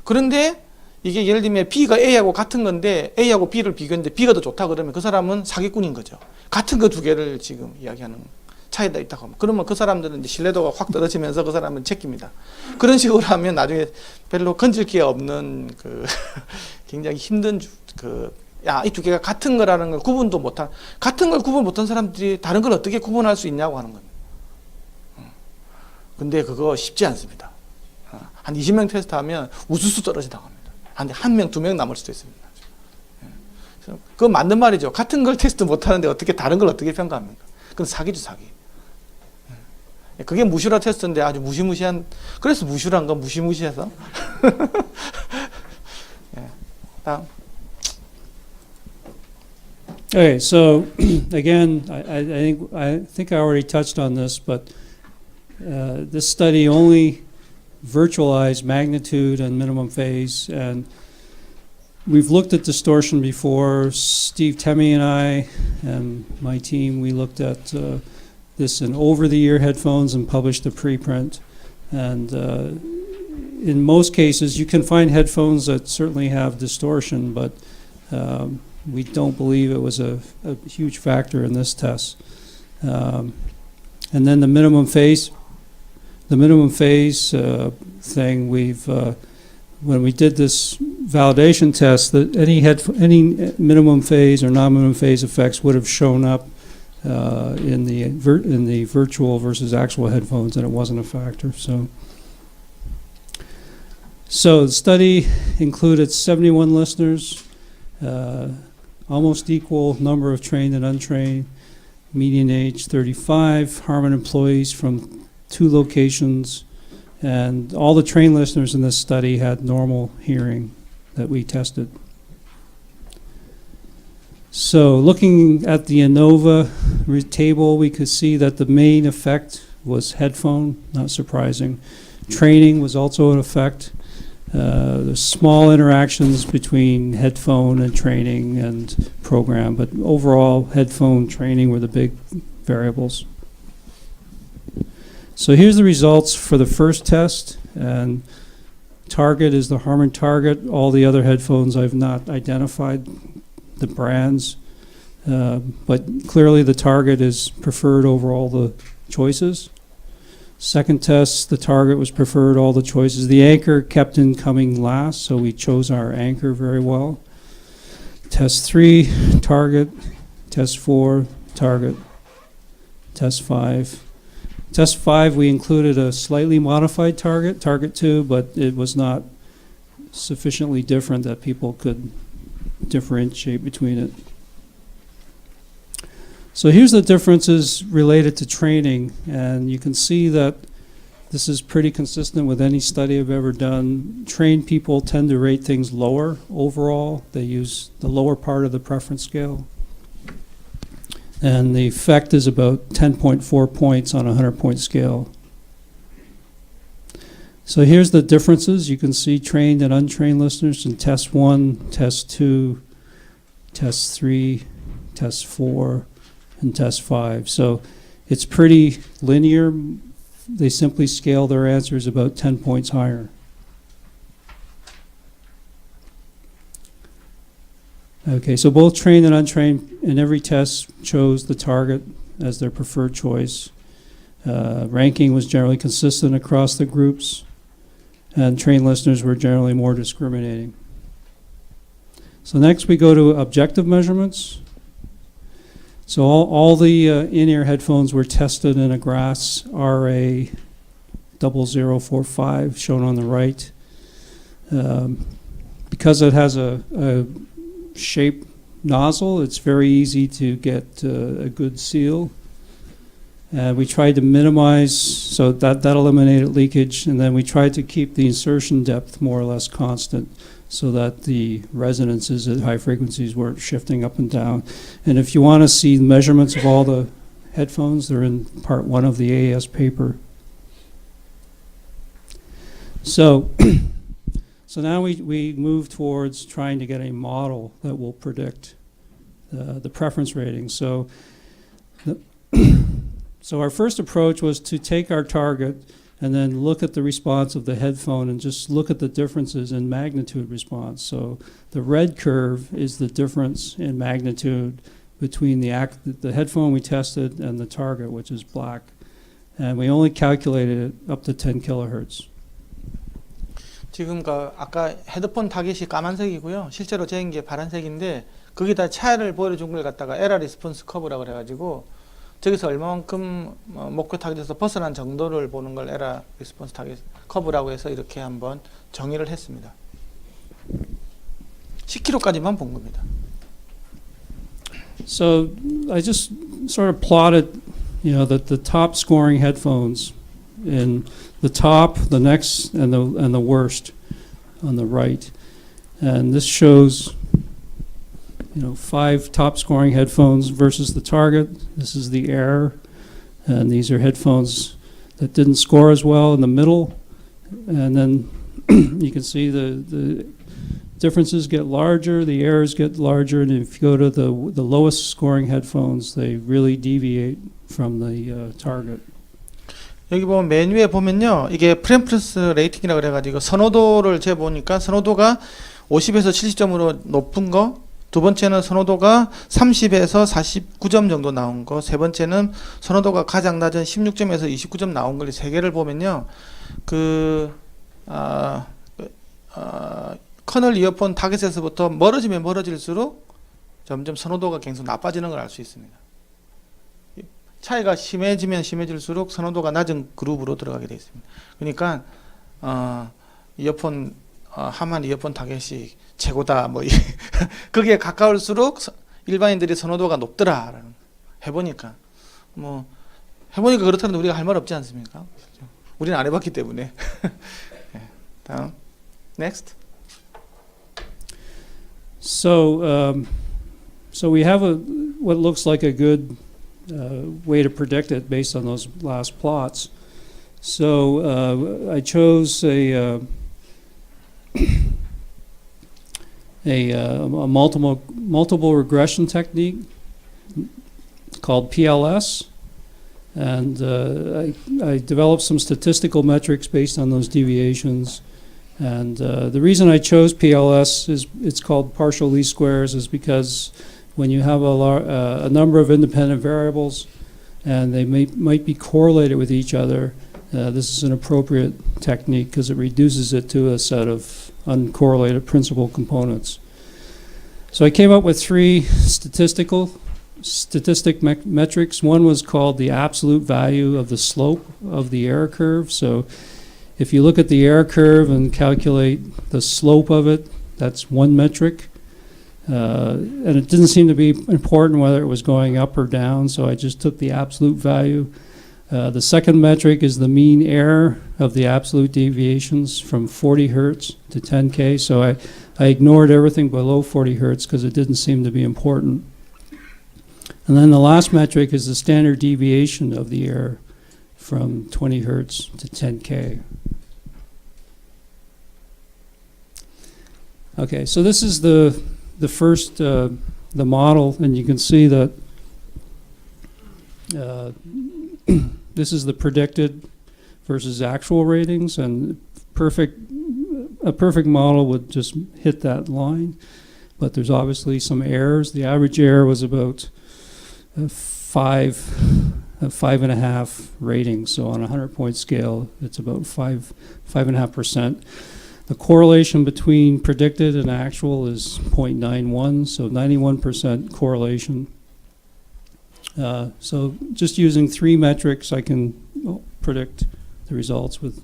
그런데, 이게 예를 들면 B가 A하고 같은 건데 A하고 B를 비교했는데 B가 더 좋다 그러면 그 사람은 사기꾼인 거죠. 같은 거 두 개를 지금 이야기하는 차이가 있다고 하면, 그러면 그 사람들은 이제 신뢰도가 확 떨어지면서 그 사람은 제낍니다. 그런 식으로 하면 나중에 별로 건질 게 없는 굉장히 힘든 이 두 개가 같은 거라는 걸 구분도 못한, 같은 걸 구분 못한 사람들이 다른 걸 어떻게 구분할 수 있냐고 하는 겁니다. 근데 그거 쉽지 않습니다. 한 20명 테스트하면 우수수 떨어지다고 합니다. 한 명, 2명 남을 수도 있습니다. 그건 맞는 말이죠. 같은 걸 테스트 못하는데 어떻게 다른 걸 어떻게 평가합니까? 그건 사기죠, 사기. 그게 무슈라 테스트인데 아주 무시무시한, 그래서 무슈라인 건 무시무시해서. 다음. Okay, so again, I think I already touched on this, but this study only virtualized magnitude and minimum phase, and we've looked at distortion before. Steve Temmie and I and my team, we looked at this in over-the-ear headphones and published a preprint. And in most cases, you can find headphones that certainly have distortion, but we don't believe it was a huge factor in this test. And then the minimum phase. The minimum phase thing, when we did this validation test, that any minimum phase or non-minimum phase effects would have shown up in the virtual versus actual headphones, and it wasn't a factor. So the study included 71 listeners, almost equal number of trained and untrained, median age 35, Harman employees from 2 locations, and all the trained listeners in this study had normal hearing that we tested. So looking at the ANOVA table, we could see that the main effect was headphone, not surprising. Training was also an effect. There's small interactions between headphone and training and program, but overall headphone training were the big variables. So here's the results for the first test, and target is the Harman target. All the other headphones I've not identified the brands, but clearly the target is preferred over all the choices. Second test, the target was preferred all the choices. The anchor kept in coming last, so we chose our anchor very well. Test 3, target. Test 4, target. Test 5. Test 5, we included a slightly modified target, target 2, but it was not sufficiently different that people could differentiate between it. So here's the differences related to training, and you can see that this is pretty consistent with any study I've ever done. Trained people tend to rate things lower overall. They use the lower part of the preference scale. And the effect is about 10.4 points on a 100-point scale. So here's the differences. You can see trained and untrained listeners in test 1, test 2, test 3, test 4, and test 5. So it's pretty linear. They simply scale their answers about 10 points higher. Okay, so both trained and untrained in every test chose the target as their preferred choice. Ranking was generally consistent across the groups, and trained listeners were generally more discriminating. So next we go to objective measurements. So all the in-ear headphones were tested in a Grass RA0045, shown on the right. Because it has a shaped nozzle, it's very easy to get a good seal. We tried to minimize, so that eliminated leakage, and then we tried to keep the insertion depth more or less constant so that the resonances at high frequencies weren't shifting up and down. And if you want to see measurements of all the headphones, they're in part 1 of the AAS paper. So now we move towards trying to get a model that will predict the preference rating. So our first approach was to take our target and then look at the response of the headphone and just look at the differences in magnitude response. So the red curve is the difference in magnitude between the headphone we tested and the target, which is black. And we only calculated it up to 10 kilohertz. 지금 아까 헤드폰 타깃이 까만색이고요. 실제로 재인 게 파란색인데 거기다 차이를 보여준 걸 갖다가 에러 리스폰스 커브라고 그래가지고 저기서 얼마만큼 목표 타깃에서 벗어난 정도를 보는 걸 에러 리스폰스 타깃 커브라고 해서 이렇게 한번 정의를 했습니다. 10km까지만 본 겁니다. So I just sort of plotted, the top scoring headphones in the top, the next, and the worst on the right, and this shows 5 top scoring headphones versus the target. This is the error, and these are headphones that didn't score as well in the middle, and then you can see the differences get larger, the errors get larger, and if you go to the lowest scoring headphones, they really deviate from the target. 여기 보면 맨 위에 보면요, 이게 프레퍼런스 레이팅이라고 그래가지고 선호도를 재보니까 선호도가 50에서 70점으로 높은 거, 두 번째는 선호도가 30에서 49점 정도 나온 거, 세 번째는 선호도가 가장 낮은 16점에서 29점 나온 걸 세 개를 보면요, 커널 이어폰 타겟에서부터 멀어지면 멀어질수록 점점 선호도가 계속 나빠지는 걸 알 수 있습니다. 차이가 심해지면 심해질수록 선호도가 낮은 그룹으로 들어가게 되어 있습니다. 그러니까 이어폰 하만 이어폰 타겟이 최고다 뭐 거기에 가까울수록 일반인들이 선호도가 높더라라는 해보니까 그렇다는데 우리가 할 말 없지 않습니까? 우리는 안 해봤기 때문에. 다음 next. So we have what looks like a good way to predict it based on those last plots. So I chose a multiple regression technique called PLS, and I developed some statistical metrics based on those deviations. And the reason I chose PLS is it's called partial least squares is because when you have a number of independent variables and they might be correlated with each other, this is an appropriate technique because it reduces it to a set of uncorrelated principal components. So I came up with three statistic metrics. One was called the absolute value of the slope of the error curve. So if you look at the error curve and calculate the slope of it, that's one metric. And it didn't seem to be important whether it was going up or down, so I just took the absolute value. The second metric is the mean error of the absolute deviations from 40 hertz to 10K. So I ignored everything below 40 hertz because it didn't seem to be important. And then the last metric is the standard deviation of the error from 20 hertz to 10K. Okay, so this is the first, the model, and you can see that this is the predicted versus actual ratings, and a perfect model would just hit that line, but there's obviously some errors. The average error was about 5.5 ratings, so on a 100-point scale, it's about 5.5%. The correlation between predicted and actual is 0.91, so 91% correlation. So just using three metrics, I can predict the results with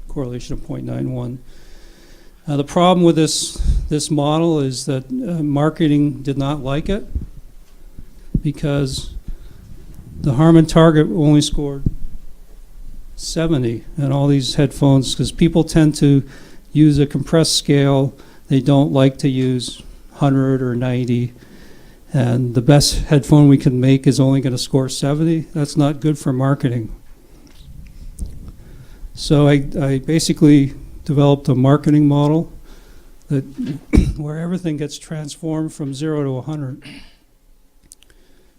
correlation of 0.91. The problem with this model is that marketing did not like it because the Harman target only scored 70 in all these headphones, because people tend to use a compressed scale. They don't like to use 100 or 90. And the best headphone we can make is only going to score 70. That's not good for marketing. So I basically developed a marketing model that where everything gets transformed from 0 to 100.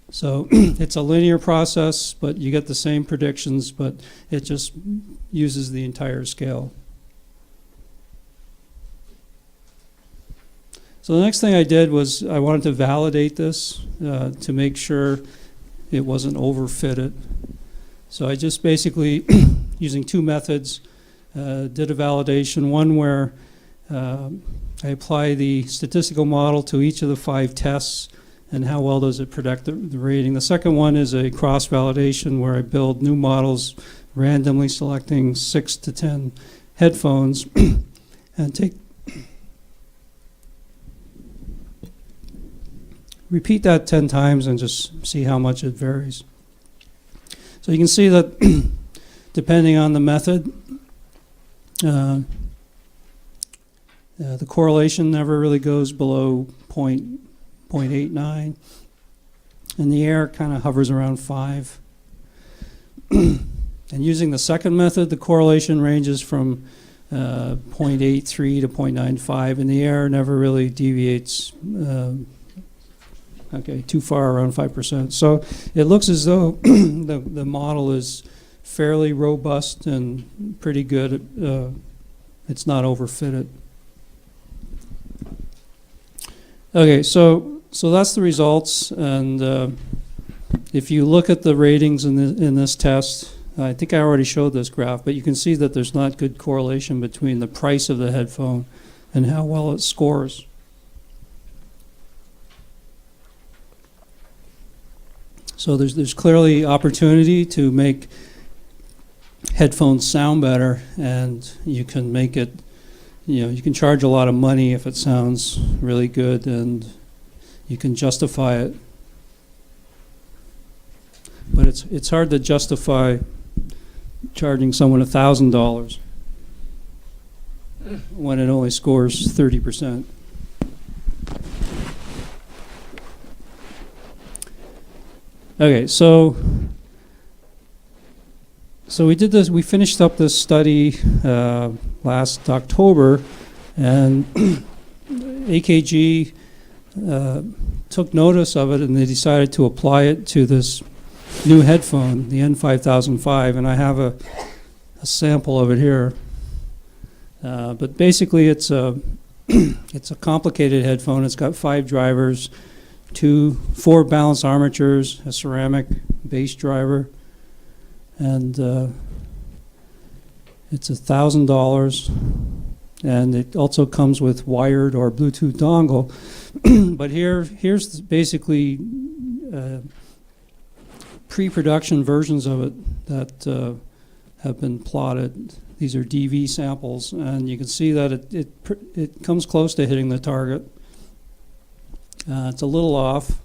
So it's a linear process, but you get the same predictions, but it just uses the entire scale. So the next thing I did was I wanted to validate this to make sure it wasn't overfitted. So I just basically, using two methods, did a validation. One where I apply the statistical model to each of the 5 tests and how well does it predict the rating. The second one is a cross-validation where I build new models, randomly selecting 6 to 10 headphones and repeat that 10 times and just see how much it varies. So you can see that depending on the method, the correlation never really goes below 0.89, and the error kind of hovers around 5. And using the second method, the correlation ranges from 0.83 to 0.95, and the error never really deviates too far, around 5%. So it looks as though the model is fairly robust and pretty good. It's not overfitted. Okay, so that's the results, and if you look at the ratings in this test, I think I already showed this graph, but you can see that there's not good correlation between the price of the headphone and how well it scores. So there's clearly opportunity to make headphones sound better, and you can make it, you can charge a lot of money if it sounds really good, and you can justify it. But it's hard to justify charging someone $1,000 when it only scores 30%. Okay, so we did this. We finished up this study last October, and AKG took notice of it, and they decided to apply it to this new headphone, the N5005, and I have a sample of it here. But basically, it's a it's a complicated headphone. It's got 5 drivers, 4 balance armatures, a ceramic bass driver, and it's $1,000. And it also comes with wired or Bluetooth dongle. But here's basically pre-production versions of it that have been plotted. These are DV samples, and you can see that it comes close to hitting the target. It's a little off,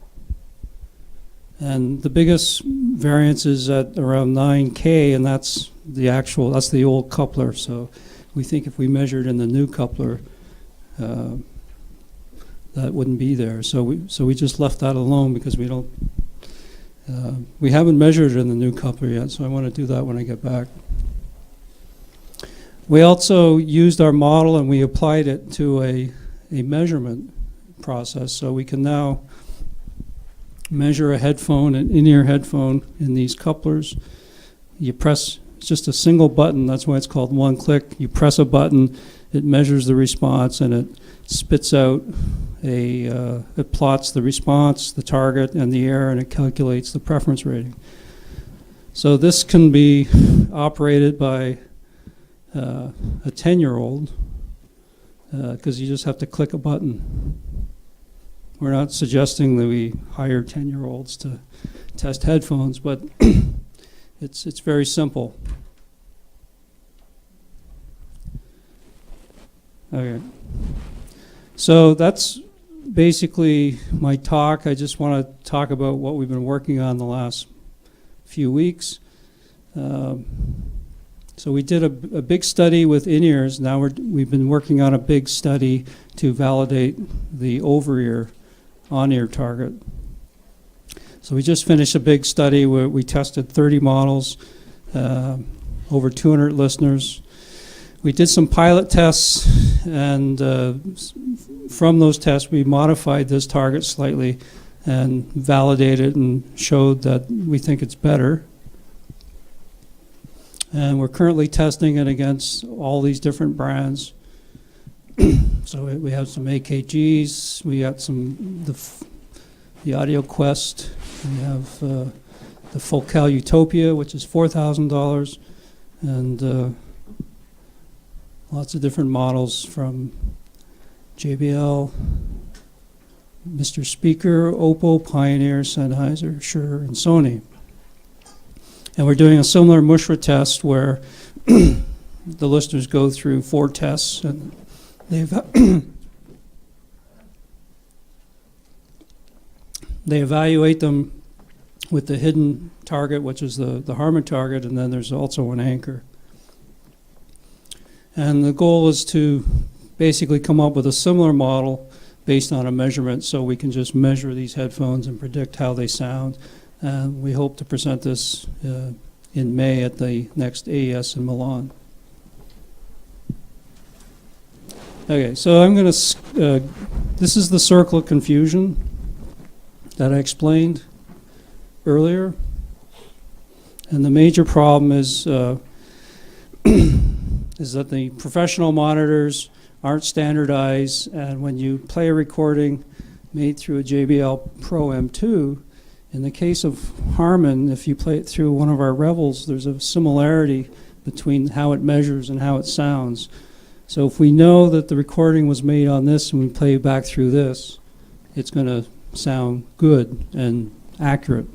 and the biggest variance is at around 9K, and that's the old coupler. So we think if we measured in the new coupler, that wouldn't be there. So we just left that alone because we haven't measured it in the new coupler yet. So I want to do that when I get back. We also used our model and we applied it to a measurement process. So we can now measure a headphone, an in-ear headphone, in these couplers. You press, it's just a single button, that's why it's called one click. You press a button, it measures the response, and it spits out it plots the response, the target, and the error, and it calculates the preference rating. So this can be operated by a 10-year-old because you just have to click a button. We're not suggesting that we hire 10-year-olds to test headphones, but it's very simple. Okay. So that's basically my talk. I just want to talk about what we've been working on the last few weeks. So we did a big study with in-ears. Now we've been working on a big study to validate the over-ear, on-ear target. So we just finished a big study where we tested 30 models, over 200 listeners. We did some pilot tests, and from those tests we modified this target slightly and validated and showed that we think it's better. And we're currently testing it against all these different brands. So we have some AKGs, we got some the Audio Quest, we have the Focal Utopia, which is $4,000, and lots of different models from JBL, Mr. Speaker, Oppo, Pioneer, Sennheiser, Shure, and Sony. And we're doing a similar Mushra test where the listeners go through 4 tests and they evaluate them with the hidden target, which is the Harman target, and then there's also an anchor. And the goal is to basically come up with a similar model based on a measurement, so we can just measure these headphones and predict how they sound. And we hope to present this in May at the next AES in Milan. Okay, so I'm going to, this is the circle of confusion that I explained earlier. And the major problem is is that the professional monitors aren't standardized, and when you play a recording made through a JBL Pro M2, in the case of Harman, if you play it through one of our Revels, there's a similarity between how it measures and how it sounds. So if we know that the recording was made on this and we play it back through this, it's going to sound good and accurate.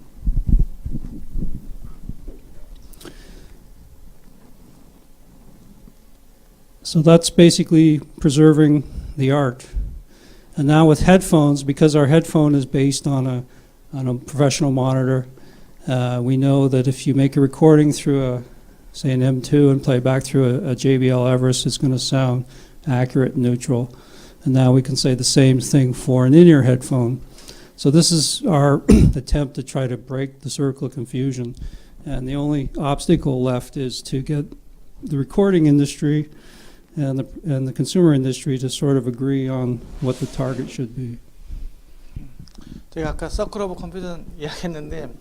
So that's basically preserving the art. And now with headphones, because our headphone is based on a professional monitor, we know that if you make a recording through say an M2 and play back through a JBL Everest, it's going to sound accurate and neutral. And now we can say the same thing for an in-ear headphone. So this is our attempt to try to break the circle of confusion. And the only obstacle left is to get the recording industry and the consumer industry to sort of agree on what the target should be. 제가 아까 서클 오브 컴퓨전 이야기했는데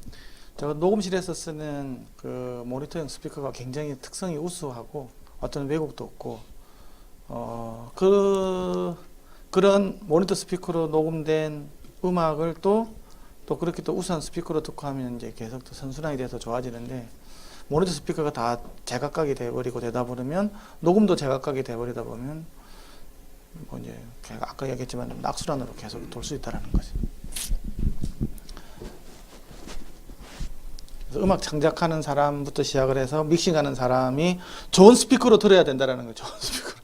저 녹음실에서 쓰는 그 모니터용 스피커가 굉장히 특성이 우수하고 어떤 왜곡도 없고 그런 모니터 스피커로 녹음된 음악을 또 그렇게 또 우수한 스피커로 듣고 하면 이제 계속 또 선순환이 돼서 좋아지는데 모니터 스피커가 다 제각각이 돼버리고 되다 보면 녹음도 제각각이 돼버리다 보면 뭐 이제 아까 얘기했지만 악순환으로 계속 돌 수 있다라는 거죠. 그래서 음악 창작하는 사람부터 시작을 해서 믹싱하는 사람이 좋은 스피커로 들어야 된다라는 거죠. 좋은 스피커.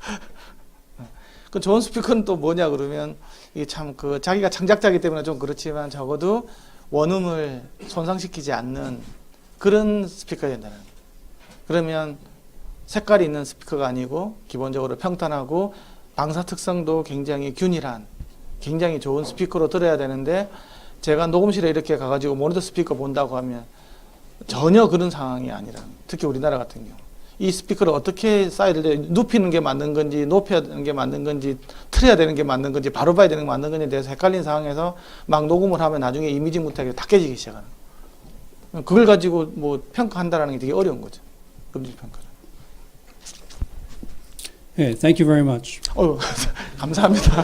그 좋은 스피커는 또 뭐냐 그러면 이게 참 그 자기가 창작자이기 때문에 좀 그렇지만 적어도 원음을 손상시키지 않는 그런 스피커가 된다는 거예요. 그러면 색깔이 있는 스피커가 아니고 기본적으로 평탄하고 방사 특성도 굉장히 균일한 굉장히 좋은 스피커로 들어야 되는데 제가 녹음실에 이렇게 가가지고 모니터 스피커 본다고 하면 전혀 그런 상황이 아니라 특히 우리나라 같은 경우 이 스피커를 어떻게 사이즈를 눕히는 게 맞는 건지 높여야 되는 게 맞는 건지 틀어야 되는 게 맞는 건지 바로 봐야 되는 게 맞는 건지에 대해서 헷갈린 상황에서 막 녹음을 하면 나중에 이미지 못하게 다 깨지기 시작하는 거예요. 그걸 가지고 뭐 평가한다는 게 되게 어려운 거죠. 음질 평가를. Okay, thank you very much. 감사합니다.